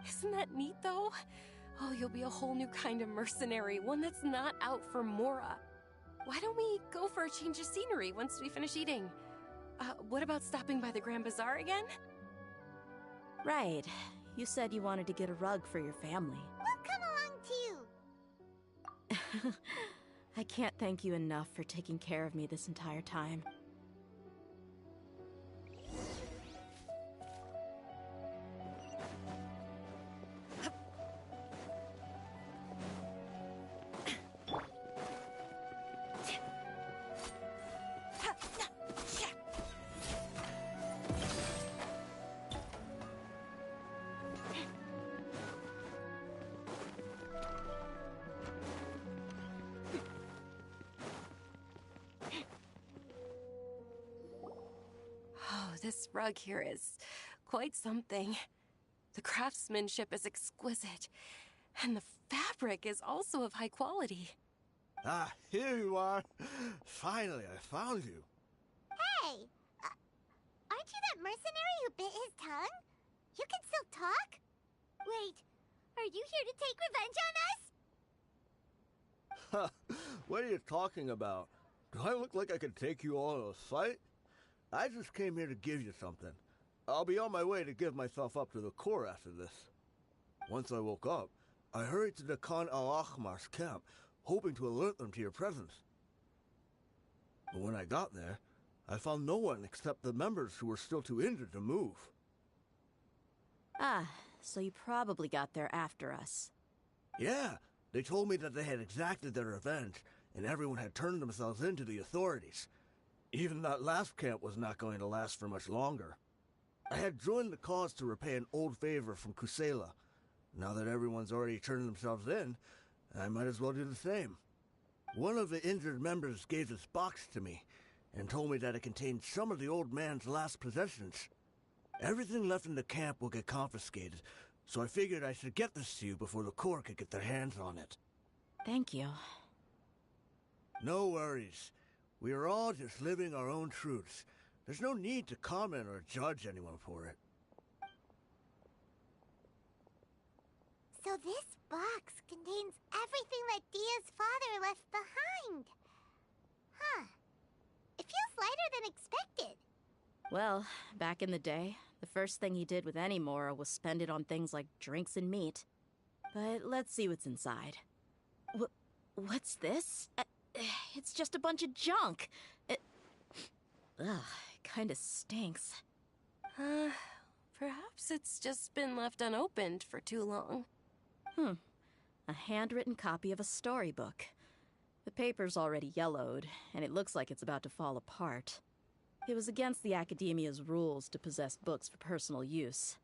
Isn't that neat, though? Oh, you'll be a whole new kind of mercenary, one that's not out for Mora. Why don't we go for a change of scenery once we finish eating? What about stopping by the Grand Bazaar again? Right. You said you wanted to get a rug for your family. We'll come along too. I can't thank you enough for taking care of me this entire time. This rug here is quite something. The craftsmanship is exquisite, and the fabric is also of high quality. Ah, here you are. Finally, I found you. Hey! Aren't you that mercenary who bit his tongue? You can still talk? Wait, are you here to take revenge on us? What are you talking about? Do I look like I could take you all in a fight? I just came here to give you something. I'll be on my way to give myself up to the Corps after this. Once I woke up, I hurried to the Khan al-Ahmar's camp, hoping to alert them to your presence. But when I got there, I found no one except the members who were still too injured to move. Ah, so you probably got there after us. Yeah, they told me that they had exacted their revenge, and everyone had turned themselves in to the authorities. Even that last camp was not going to last for much longer. I had joined the cause to repay an old favor from Kusela. Now that everyone's already turned themselves in, I might as well do the same. One of the injured members gave this box to me, and told me that it contained some of the old man's last possessions. Everything left in the camp will get confiscated, so I figured I should get this to you before the Corps could get their hands on it. Thank you. No worries. We are all just living our own truths. There's no need to comment or judge anyone for it. So this box contains everything that Dia's father left behind. Huh. It feels lighter than expected. Well, back in the day, the first thing he did with any Mora was spend it on things like drinks and meat. But let's see what's inside. What's this? It's just a bunch of junk. It kinda stinks. Perhaps it's just been left unopened for too long. A handwritten copy of a storybook. The paper's already yellowed, and it looks like it's about to fall apart. It was against the Academia's rules to possess books for personal use.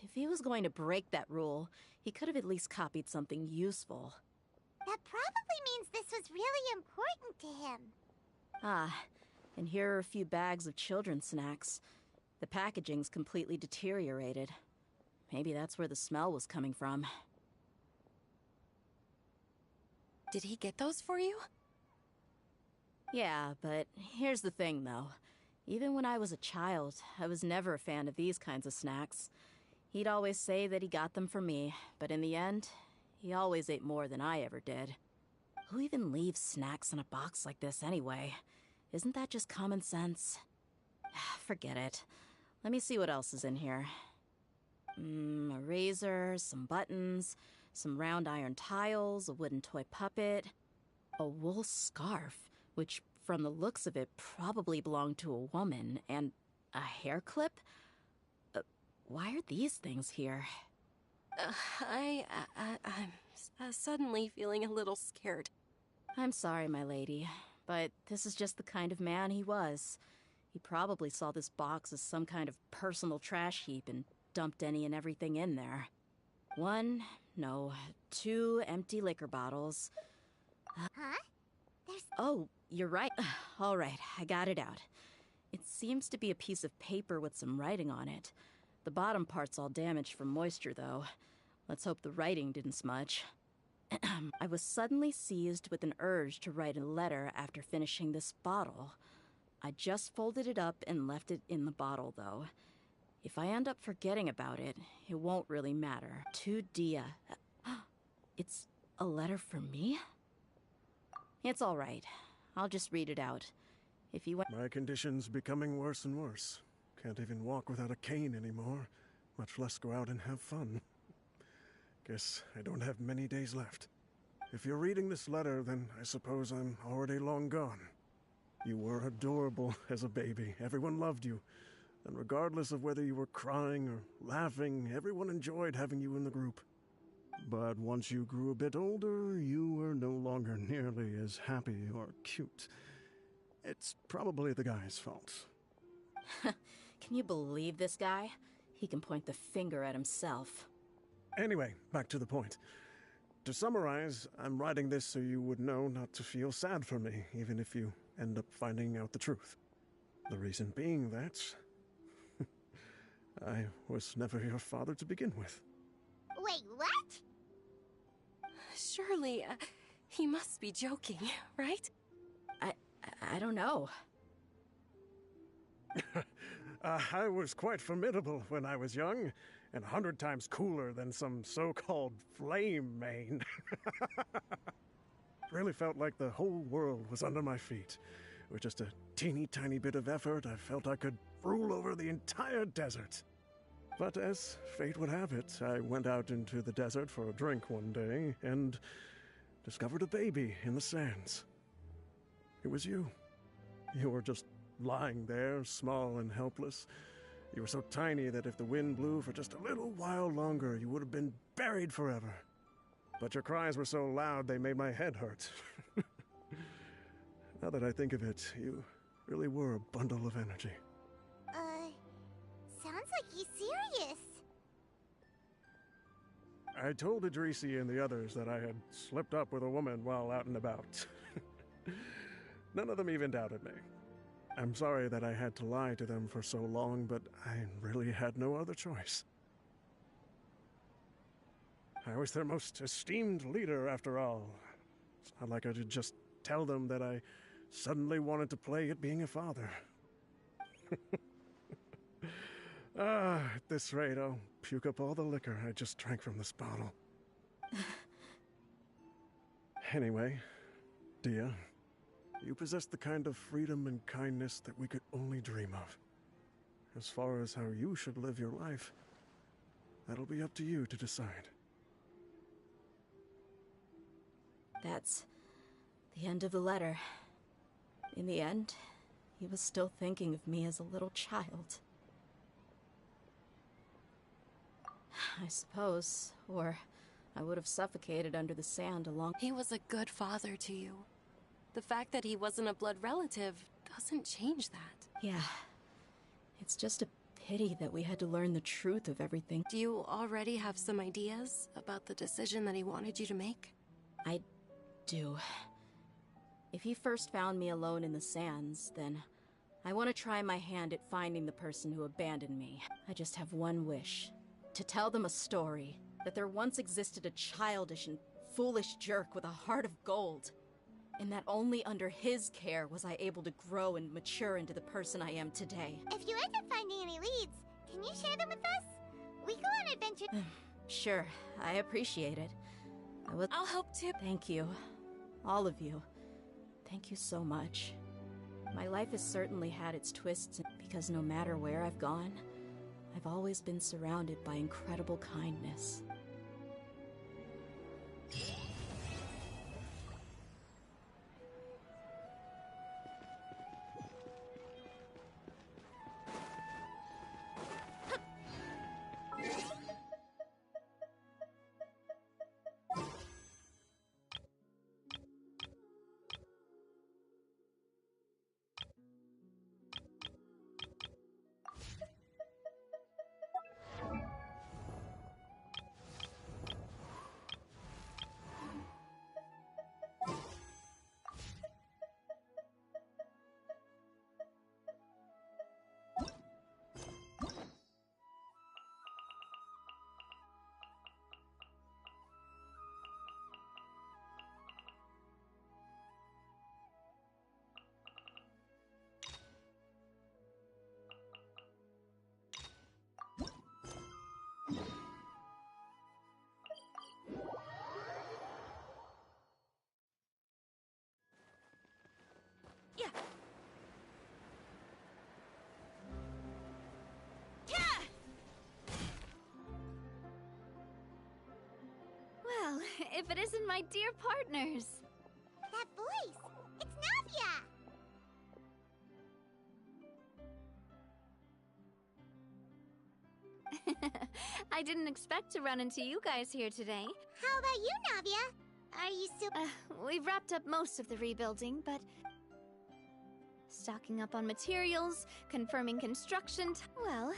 If he was going to break that rule, he could have at least copied something useful. That probably means this was really important to him. And here are a few bags of children's snacks. The packaging's completely deteriorated. Maybe that's where the smell was coming from. Did he get those for you? Yeah, but here's the thing, though. Even when I was a child, I was never a fan of these kinds of snacks. He'd always say that he got them for me, but in the end, he always ate more than I ever did. Who even leaves snacks in a box like this anyway? Isn't that just common sense? Forget it. Let me see what else is in here. A razor, some buttons, some round iron tiles, a wooden toy puppet, a wool scarf, which from the looks of it probably belonged to a woman, and a hair clip? Why are these things here? I'm suddenly feeling a little scared. I'm sorry, my lady, but this is just the kind of man he was. He probably saw this box as some kind of personal trash heap and dumped any and everything in there. 2 empty liquor bottles. Huh? Oh, you're right. All right, I got it out. It seems to be a piece of paper with some writing on it. The bottom part's all damaged from moisture, though. Let's hope the writing didn't smudge. I was suddenly seized with an urge to write a letter after finishing this bottle. I just folded it up and left it in the bottle, though. If I end up forgetting about it, it won't really matter. To Dia. It's a letter for me? It's all right. I'll just read it out. If you want... My condition's becoming worse and worse. Can't even walk without a cane anymore, much less go out and have fun. Guess I don't have many days left. If you're reading this letter, then I suppose I'm already long gone. You were adorable as a baby. Everyone loved you. And regardless of whether you were crying or laughing, everyone enjoyed having you in the group. But once you grew a bit older, you were no longer nearly as happy or cute. It's probably the guy's fault. Can you believe this guy? He can point the finger at himself. Anyway, back to the point. To summarize, I'm writing this so you would know not to feel sad for me, even if you end up finding out the truth. The reason being that... I was never your father to begin with. Wait, what? Surely, he must be joking, right? I don't know. I was quite formidable when I was young, and 100 times cooler than some so-called flame main. Really felt like the whole world was under my feet. With just a teeny tiny bit of effort, I felt I could rule over the entire desert. But as fate would have it, I went out into the desert for a drink one day and discovered a baby in the sands. It was you. You were just lying there, small and helpless. You were so tiny that if the wind blew for just a little while longer, you would have been buried forever. But your cries were so loud they made my head hurt. Now that I think of it, you really were a bundle of energy. Sounds like he's serious. I told Idrisi and the others that I had slipped up with a woman while out and about. None of them even doubted me. I'm sorry that I had to lie to them for so long, but I really had no other choice. I was their most esteemed leader, after all. It's not like I could just tell them that I suddenly wanted to play at being a father. At this rate, I'll puke up all the liquor I just drank from this bottle. Anyway, Dia, you possess the kind of freedom and kindness that we could only dream of. As far as how you should live your life, that'll be up to you to decide. That's the end of the letter. In the end, he was still thinking of me as a little child. I suppose, or I would have suffocated under the sand along... He was a good father to you. The fact that he wasn't a blood relative doesn't change that. Yeah. It's just a pity that we had to learn the truth of everything. Do you already have some ideas about the decision that he wanted you to make? I do. If he first found me alone in the sands, then I want to try my hand at finding the person who abandoned me. I just have one wish. To tell them a story. That there once existed a childish and foolish jerk with a heart of gold. and that only under his care was I able to grow and mature into the person I am today. If you end up finding any leads, can you share them with us? We go on adventures. Sure, I appreciate it. I'll help too. Thank you. All of you. Thank you so much. My life has certainly had its twists because no matter where I've gone, I've always been surrounded by incredible kindness. Well, if it isn't my dear partners. That voice! It's Navia! I didn't expect to run into you guys here today. How about you, Navia? Are you still... We've wrapped up most of the rebuilding, but... stocking up on materials, confirming construction... Well,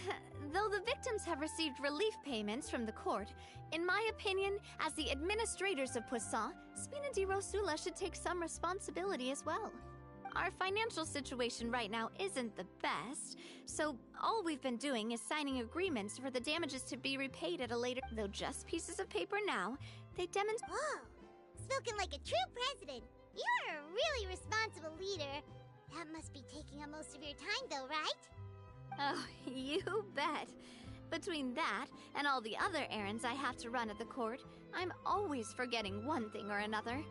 though the victims have received relief payments from the court, in my opinion, as the administrators of Poisson, Spina di Rosula should take some responsibility as well. Our financial situation right now isn't the best, so all we've been doing is signing agreements for the damages to be repaid at a later... Though just pieces of paper now, they demonstrate... Whoa! Spoken like a true president. You're a really responsible leader. That must be taking up most of your time, though, right? Oh, you bet. Between that and all the other errands I have to run at the court, I'm always forgetting one thing or another.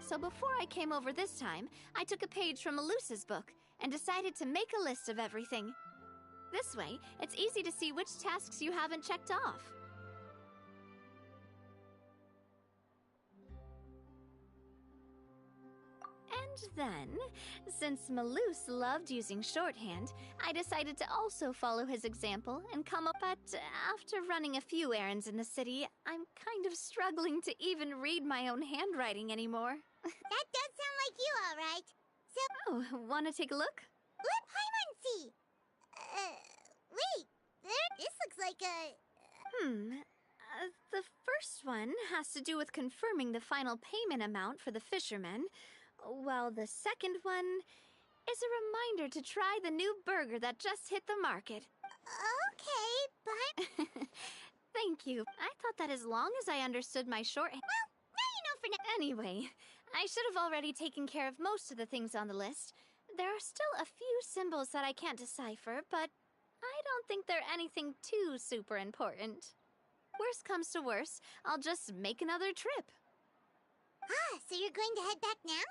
So before I came over this time, I took a page from Melusa's book and decided to make a list of everything. This way, it's easy to see which tasks you haven't checked off. And then, since Melus loved using shorthand, I decided to also follow his example and come up. But after running a few errands in the city, I'm kind of struggling to even read my own handwriting anymore. That does sound like you, all right. So... Oh, wanna take a look? Let Paimon see! Wait, this looks like a... The first one has to do with confirming the final payment amount for the fishermen, while the second one is a reminder to try the new burger that just hit the market. Okay, but... Thank you. I thought that as long as I understood my shorthand... Well, now you know for now. Anyway, I should have already taken care of most of the things on the list. There are still a few symbols that I can't decipher, but I don't think they're anything too super important. Worst comes to worst, I'll just make another trip. Ah, so you're going to head back now?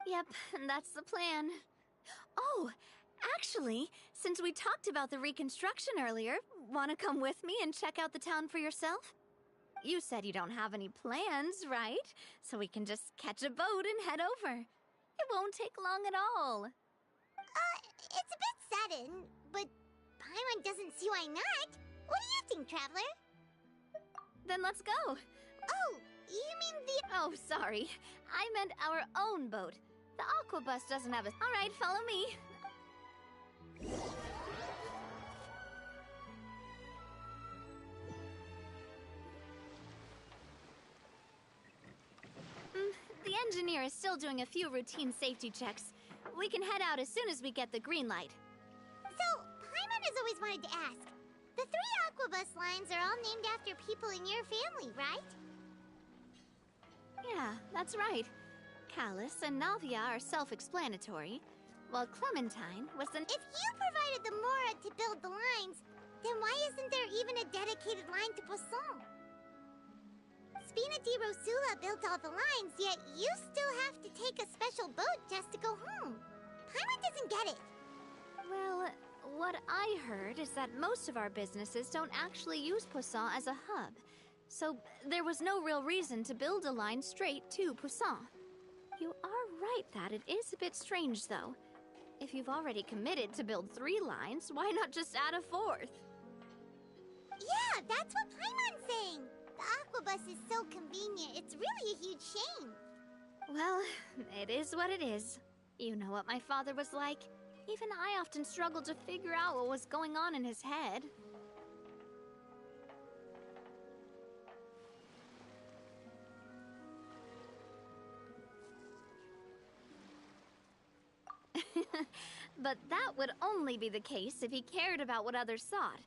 Yep, that's the plan. Oh, actually, since we talked about the reconstruction earlier, wanna come with me and check out the town for yourself? You said you don't have any plans, right? So we can just catch a boat and head over. It won't take long at all. It's a bit sudden, but Paimon doesn't see why not. What do you think, Traveler? Then let's go. Oh, you mean the... Oh, sorry. I meant our own boat. The Aquabus doesn't have a... All right, follow me. The engineer is still doing a few routine safety checks. We can head out as soon as we get the green light. So, Paimon has always wanted to ask. The 3 Aquabus lines are all named after people in your family, right? Yeah, that's right. Callus and Navia are self-explanatory, while Clementine was the... If you provided the Mora to build the lines, then why isn't there even a dedicated line to Poisson? Spina di Rosula built all the lines, yet you still have to take a special boat just to go home. Paimon doesn't get it. Well, what I heard is that most of our businesses don't actually use Poisson as a hub, so there was no real reason to build a line straight to Poisson. You are right that it is a bit strange, though. If you've already committed to build 3 lines, why not just add a 4th? Yeah, that's what Paimon's saying. The Aquabus is so convenient, it's really a huge shame. Well, it is what it is. You know what my father was like. Even I often struggled to figure out what was going on in his head. But that would only be the case if he cared about what others thought.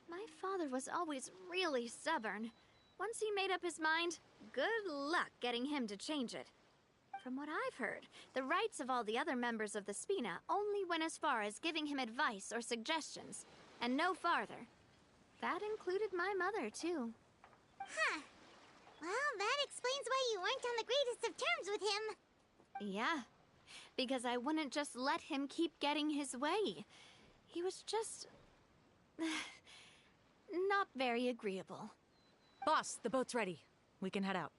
My father was always really stubborn. Once he made up his mind, good luck getting him to change it. From what I've heard, the rights of all the other members of the Spina only went as far as giving him advice or suggestions, and no farther. That included my mother, too. Huh. Well, that explains why you weren't on the greatest of terms with him. Yeah, because I wouldn't just let him keep getting his way. He was just... not very agreeable. Boss, the boat's ready. We can head out.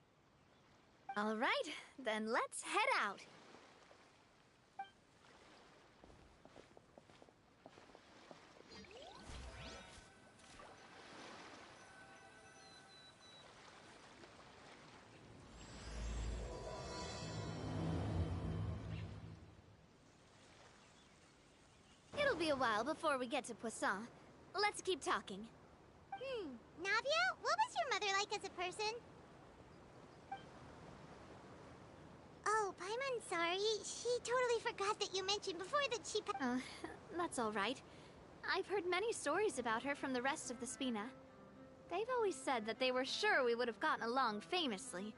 All right, then let's head out. It'll be a while before we get to Poisson. Let's keep talking. Navia, what was your mother like as a person? Oh, Paimon, sorry. She totally forgot that you mentioned before that she... That's all right. I've heard many stories about her from the rest of the Spina. They've always said that they were sure we would have gotten along famously.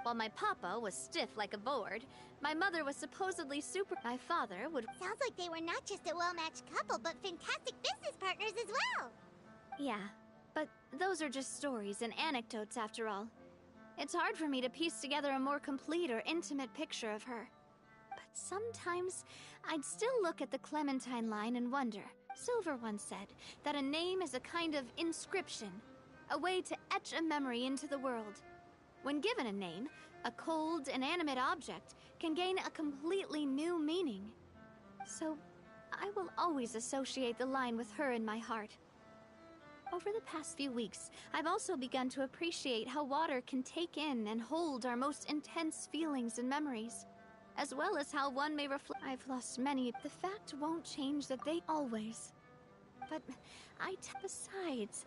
While my papa was stiff like a board, my mother was supposedly super... My father would... Sounds like they were not just a well-matched couple, but fantastic business partners as well. Yeah, but those are just stories and anecdotes after all. It's hard for me to piece together a more complete or intimate picture of her. But sometimes, I'd still look at the Clementine line and wonder. Silver once said that a name is a kind of inscription, a way to etch a memory into the world. When given a name, a cold, inanimate object can gain a completely new meaning. So, I will always associate the line with her in my heart. Over the past few weeks, I've also begun to appreciate how water can take in and hold our most intense feelings and memories, as well as how one may reflect. I've lost many. The fact won't change that they always. But besides.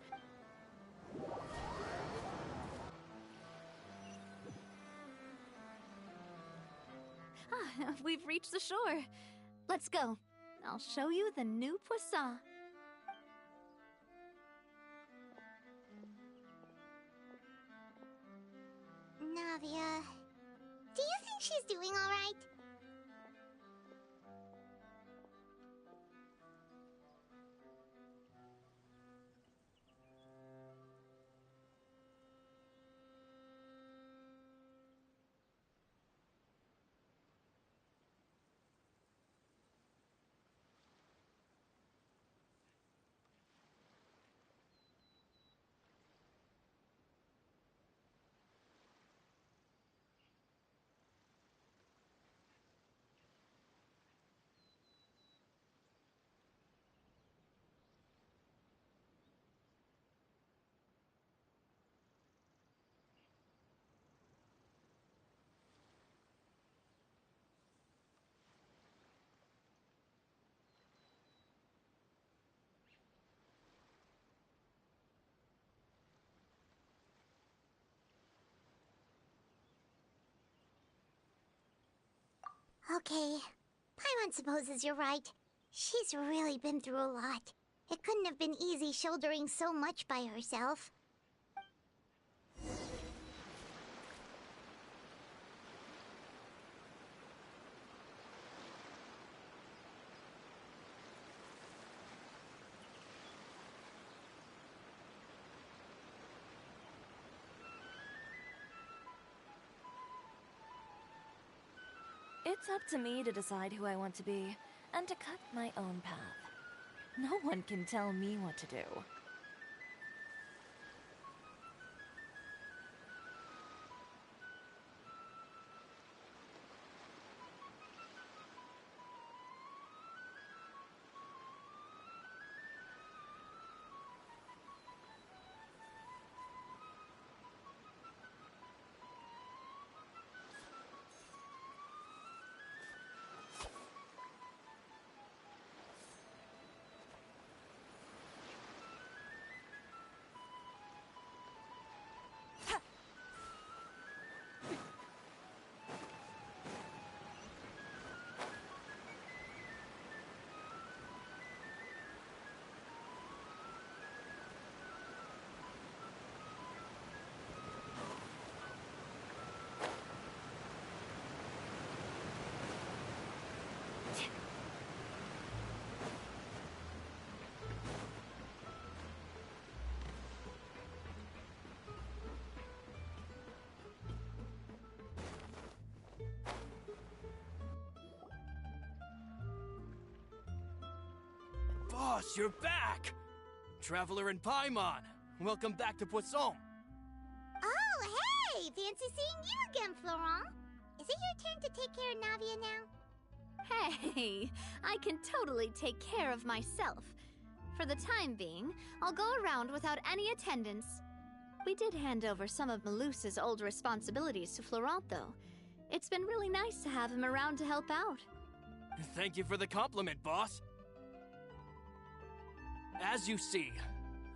We've reached the shore. Let's go. I'll show you the new Poisson. Navia, do you think she's doing all right? Okay. Paimon supposes you're right. She's really been through a lot. It couldn't have been easy shouldering so much by herself. It's up to me to decide who I want to be, and to cut my own path. No one can tell me what to do. Boss, you're back! Traveler in Paimon, welcome back to Poisson. Oh, hey! Fancy seeing you again, Florent. Is it your turn to take care of Navia now? Hey, I can totally take care of myself. For the time being, I'll go around without any attendance. We did hand over some of Malus's old responsibilities to Florent, though. It's been really nice to have him around to help out. Thank you for the compliment, boss. As you see,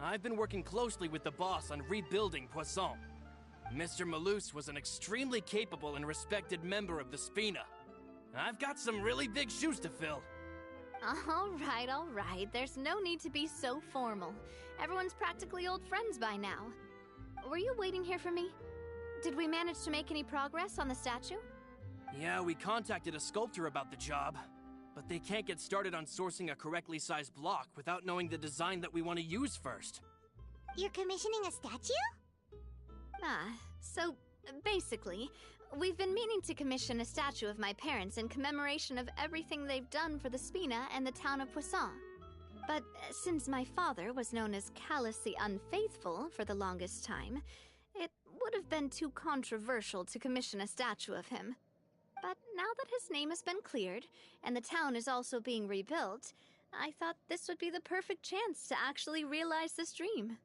I've been working closely with the boss on rebuilding Poisson. Mr. Malus was an extremely capable and respected member of the Spina. I've got some really big shoes to fill. All right. There's no need to be so formal. Everyone's practically old friends by now. Were you waiting here for me? Did we manage to make any progress on the statue? Yeah, we contacted a sculptor about the job, but they can't get started on sourcing a correctly sized block without knowing the design that we want to use first. You're commissioning a statue? So basically, we've been meaning to commission a statue of my parents in commemoration of everything they've done for the Spina and the town of Poisson. But since my father was known as Callus the Unfaithful for the longest time, it would have been too controversial to commission a statue of him. But now that his name has been cleared, and the town is also being rebuilt, I thought this would be the perfect chance to actually realize this dream.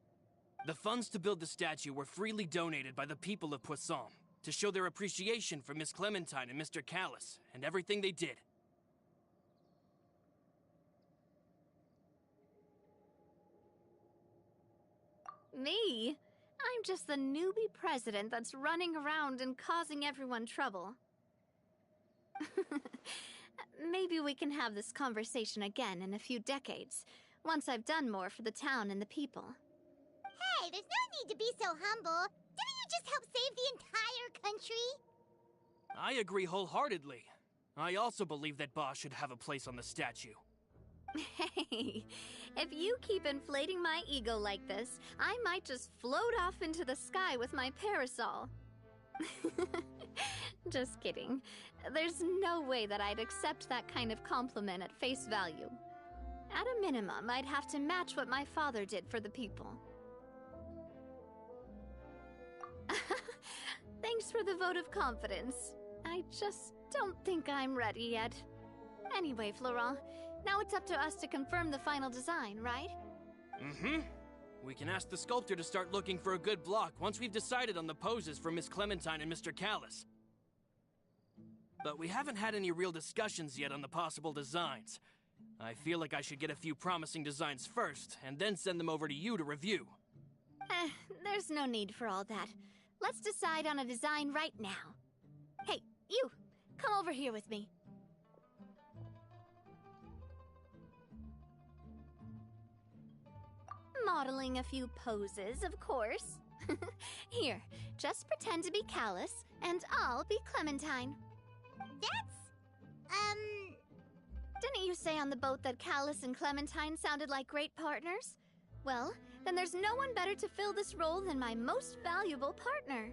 The funds to build the statue were freely donated by the people of Poisson to show their appreciation for Miss Clementine and Mr. Callus and everything they did. Me? I'm just the newbie president that's running around and causing everyone trouble. Maybe we can have this conversation again in a few decades, once I've done more for the town and the people. Hey, there's no need to be so humble. Didn't you just help save the entire country? I agree wholeheartedly. I also believe that Boss should have a place on the statue. Hey, if you keep inflating my ego like this, I might just float off into the sky with my parasol. Just kidding. There's no way that I'd accept that kind of compliment at face value. At a minimum, I'd have to match what my father did for the people. Thanks for the vote of confidence. I just don't think I'm ready yet. Anyway, Florent, now it's up to us to confirm the final design, right? Mm-hmm. We can ask the sculptor to start looking for a good block once we've decided on the poses for Miss Clementine and Mr. Callus. But we haven't had any real discussions yet on the possible designs. I feel like I should get a few promising designs first, and then send them over to you to review. There's no need for all that. Let's decide on a design right now. Hey, you! Come over here with me. Modeling a few poses, of course. Here, just pretend to be Callus, and I'll be Clementine. Didn't you say on the boat that Callus and Clementine sounded like great partners? Well, then there's no one better to fill this role than my most valuable partner.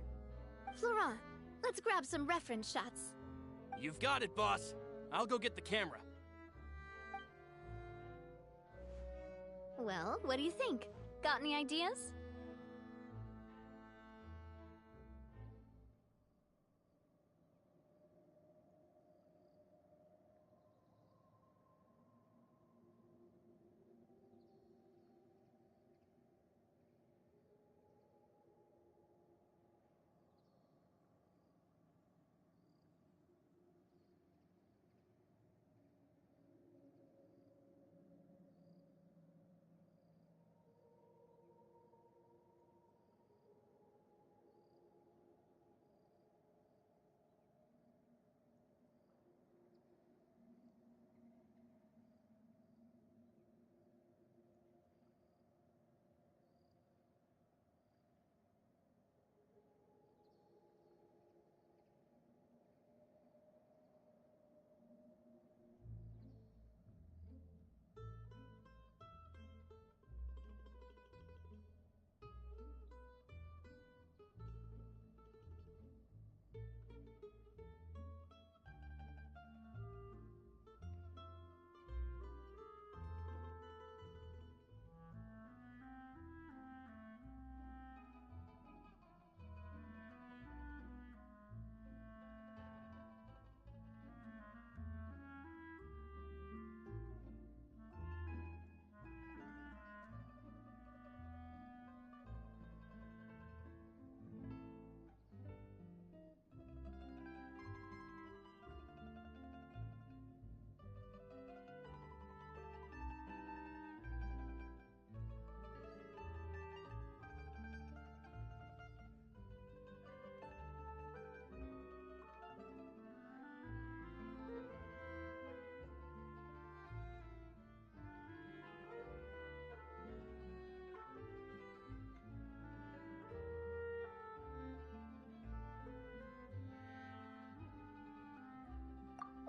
Florent, let's grab some reference shots. You've got it, boss. I'll go get the camera. Well, what do you think? Got any ideas?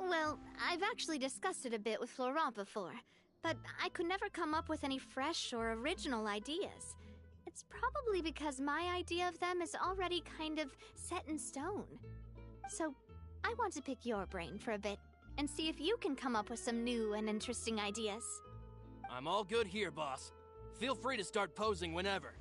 Well, I've actually discussed it a bit with Florent before, but I could never come up with any fresh or original ideas. It's probably because my idea of them is already kind of set in stone. So, I want to pick your brain for a bit, and see if you can come up with some new and interesting ideas. I'm all good here, boss. Feel free to start posing whenever.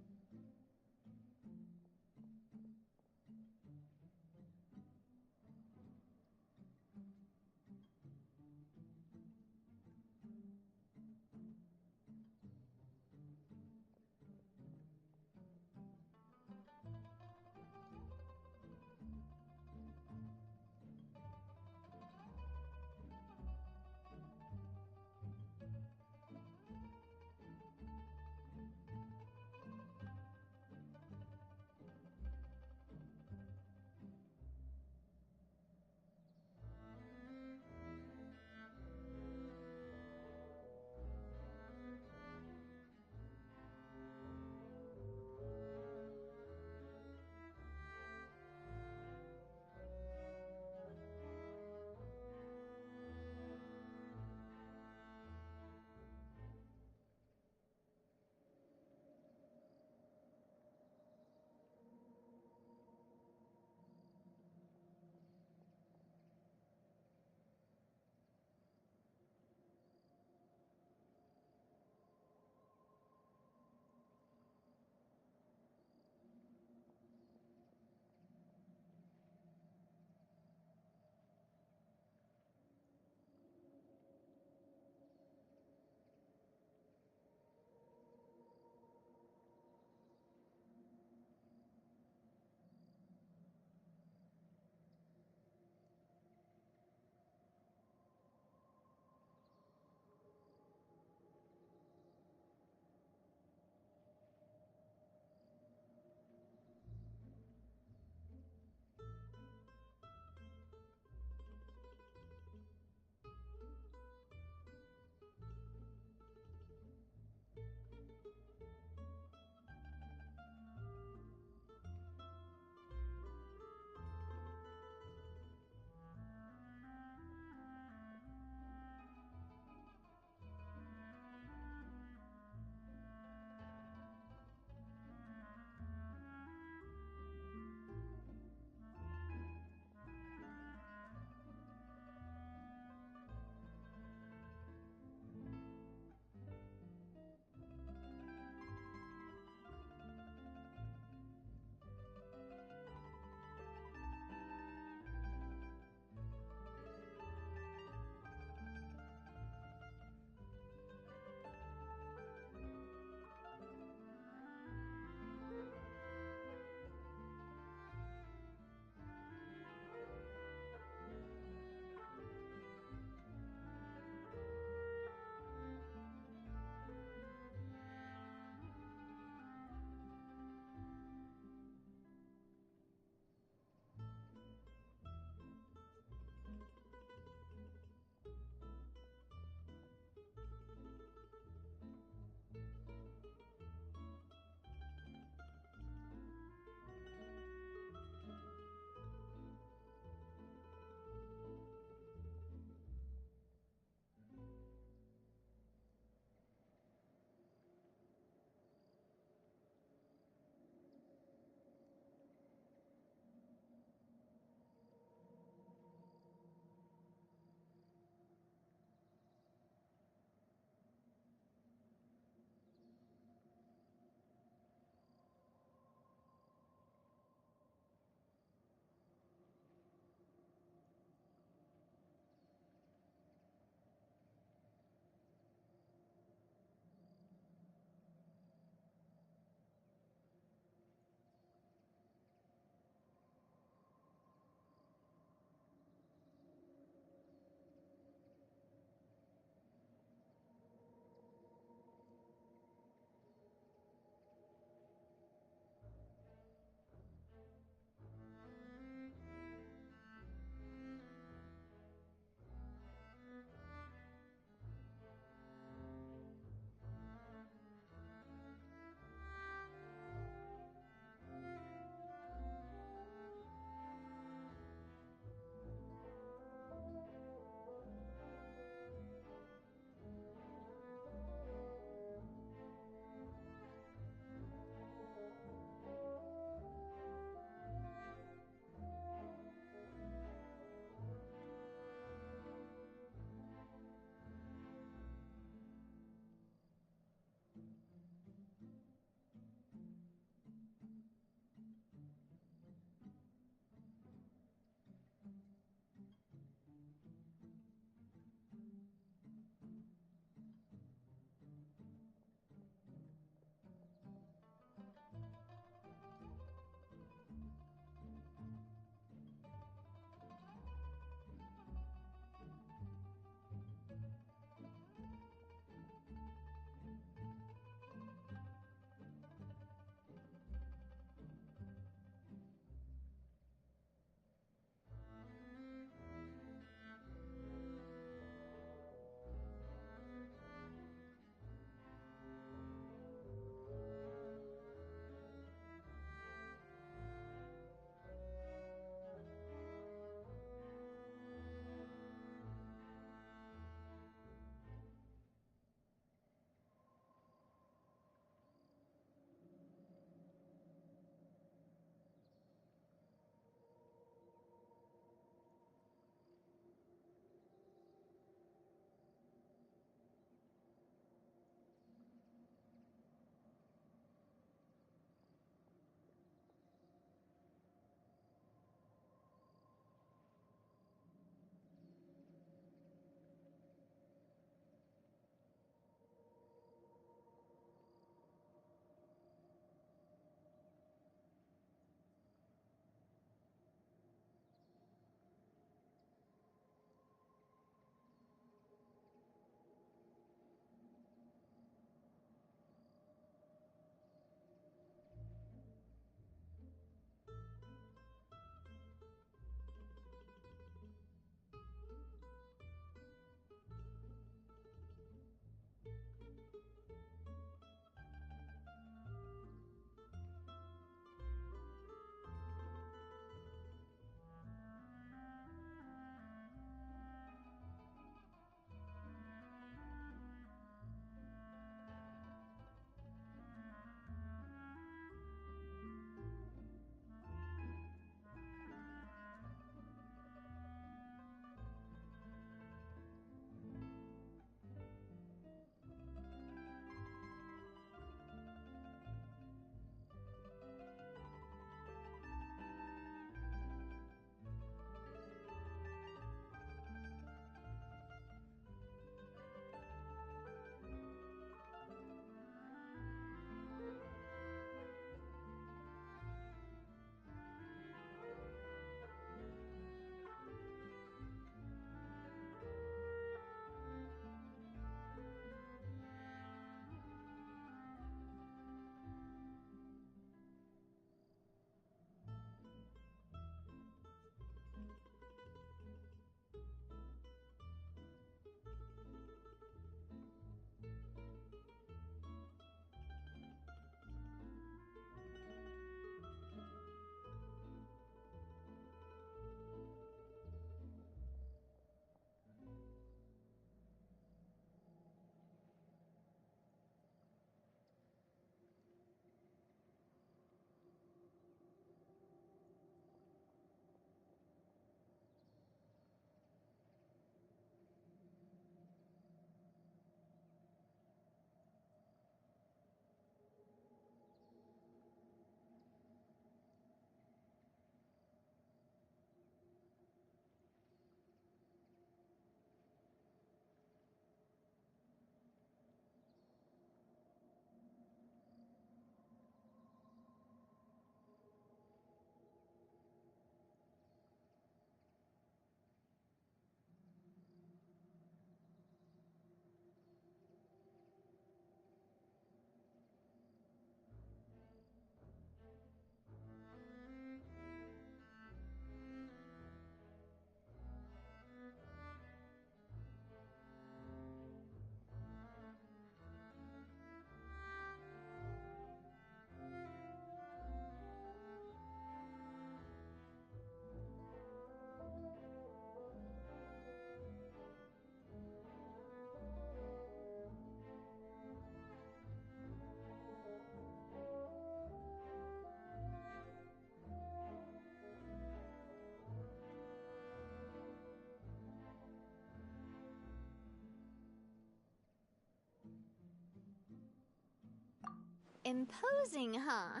Imposing, huh?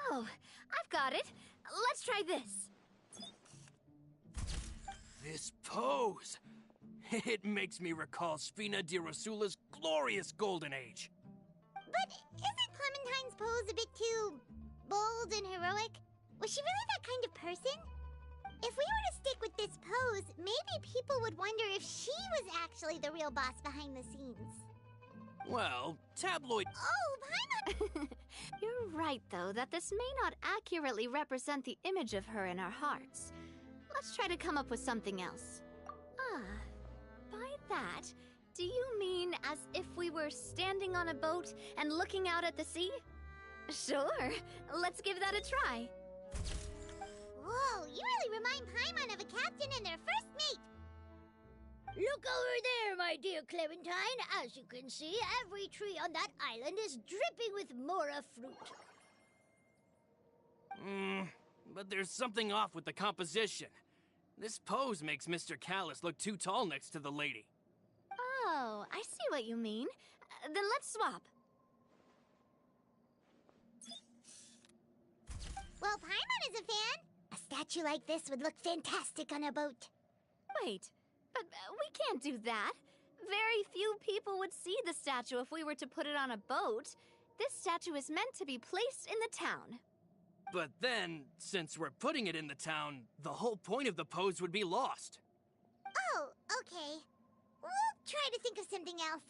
Oh, I've got it. Let's try this. This pose! It makes me recall Spina di Rosula's glorious golden age. But isn't Clementine's pose a bit too bold and heroic? Was she really that kind of person? If we were to stick with this pose, maybe people would wonder if she was actually the real boss behind the scenes. Well, tabloid... Oh, Paimon! You're right, though, that this may not accurately represent the image of her in our hearts. Let's try to come up with something else. By that, do you mean as if we were standing on a boat and looking out at the sea? Sure, let's give that a try. Whoa, you really remind Paimon of a captain and their first mate! Look over there, my dear Clementine. As you can see, every tree on that island is dripping with mora fruit. But there's something off with the composition. This pose makes Mr. Callus look too tall next to the lady. Oh, I see what you mean. Then let's swap. Well, Paimon is a fan. A statue like this would look fantastic on a boat. Wait, but we can't do that. Very few people would see the statue if we were to put it on a boat. This statue is meant to be placed in the town. But then, since we're putting it in the town, the whole point of the pose would be lost. Oh, okay. We'll try to think of something else.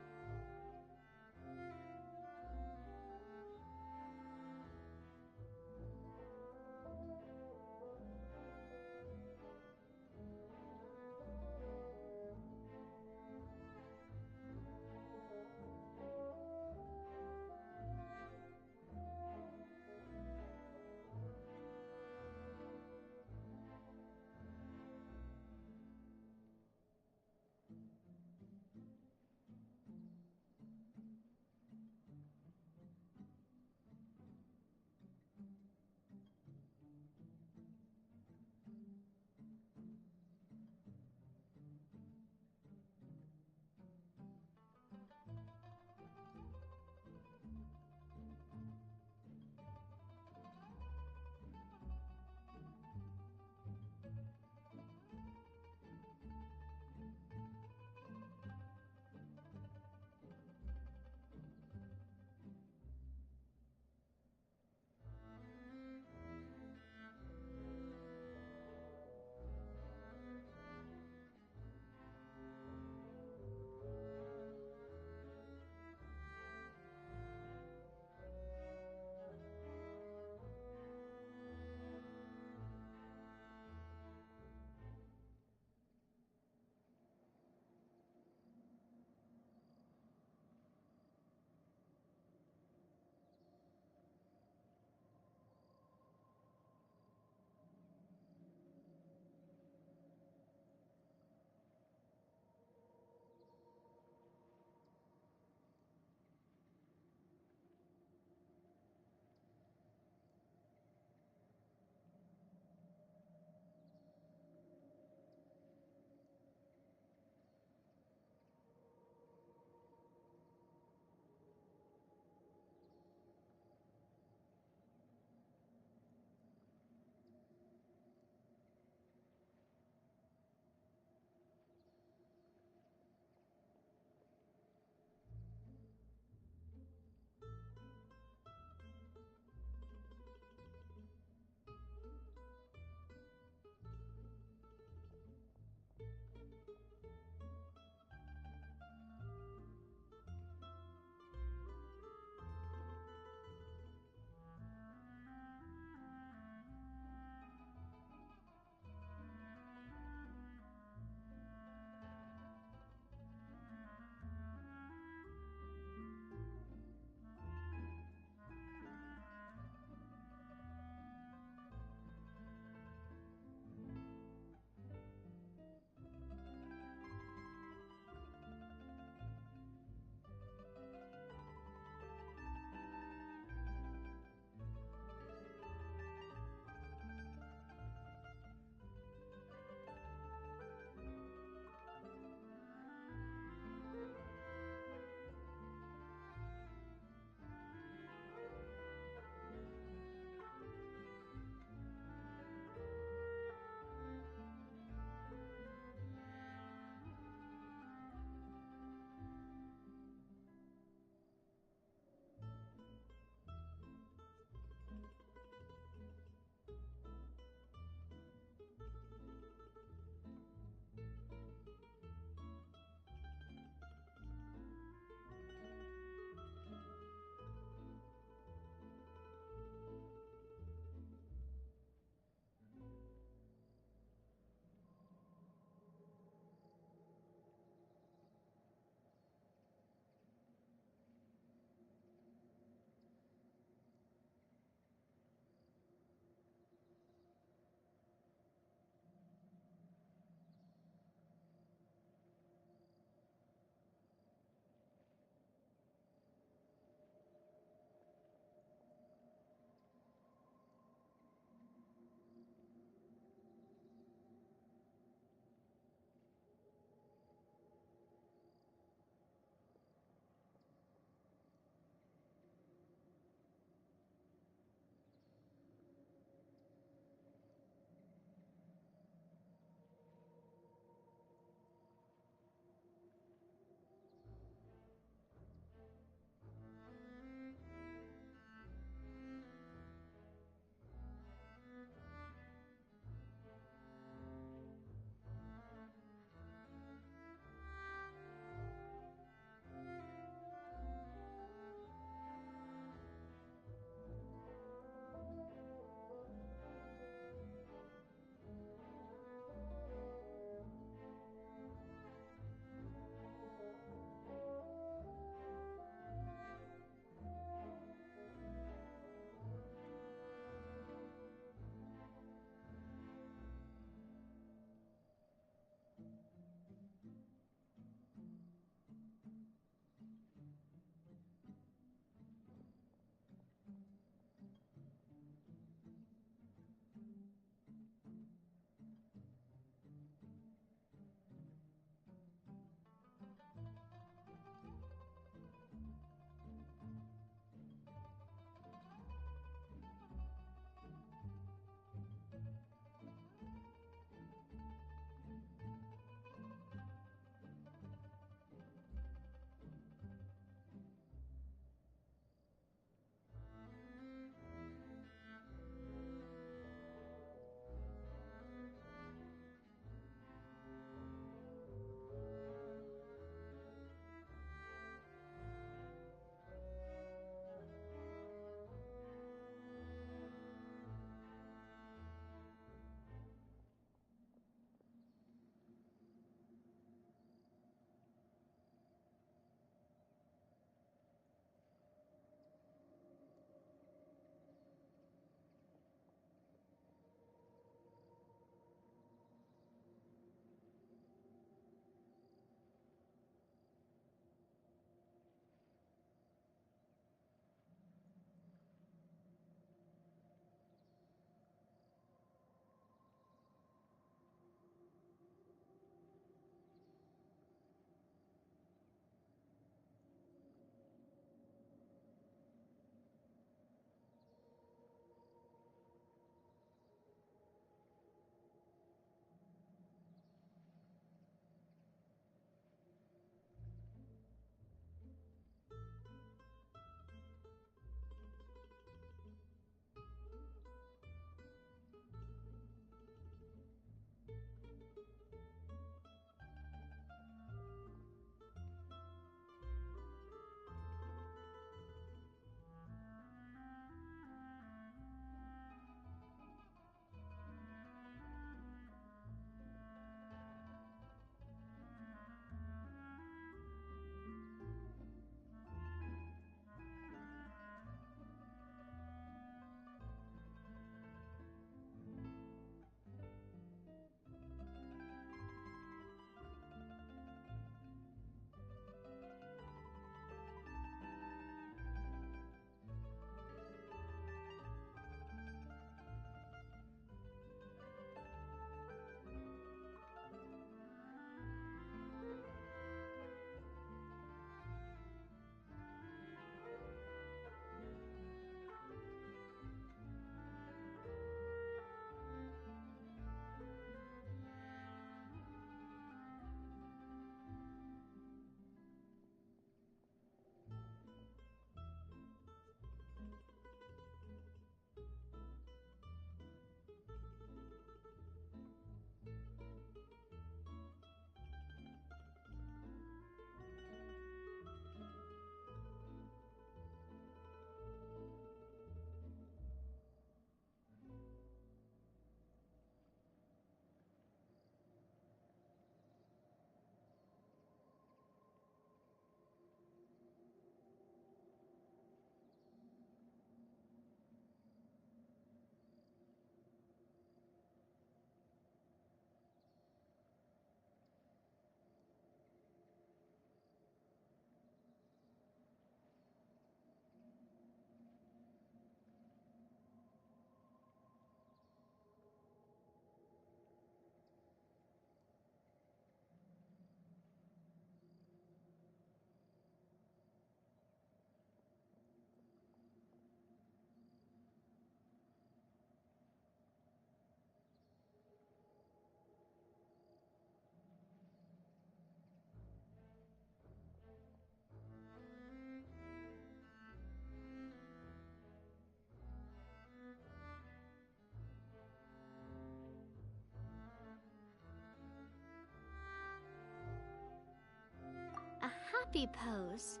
happy pose.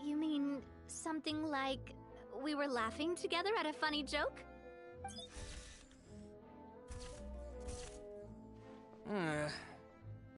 You mean something like we were laughing together at a funny joke?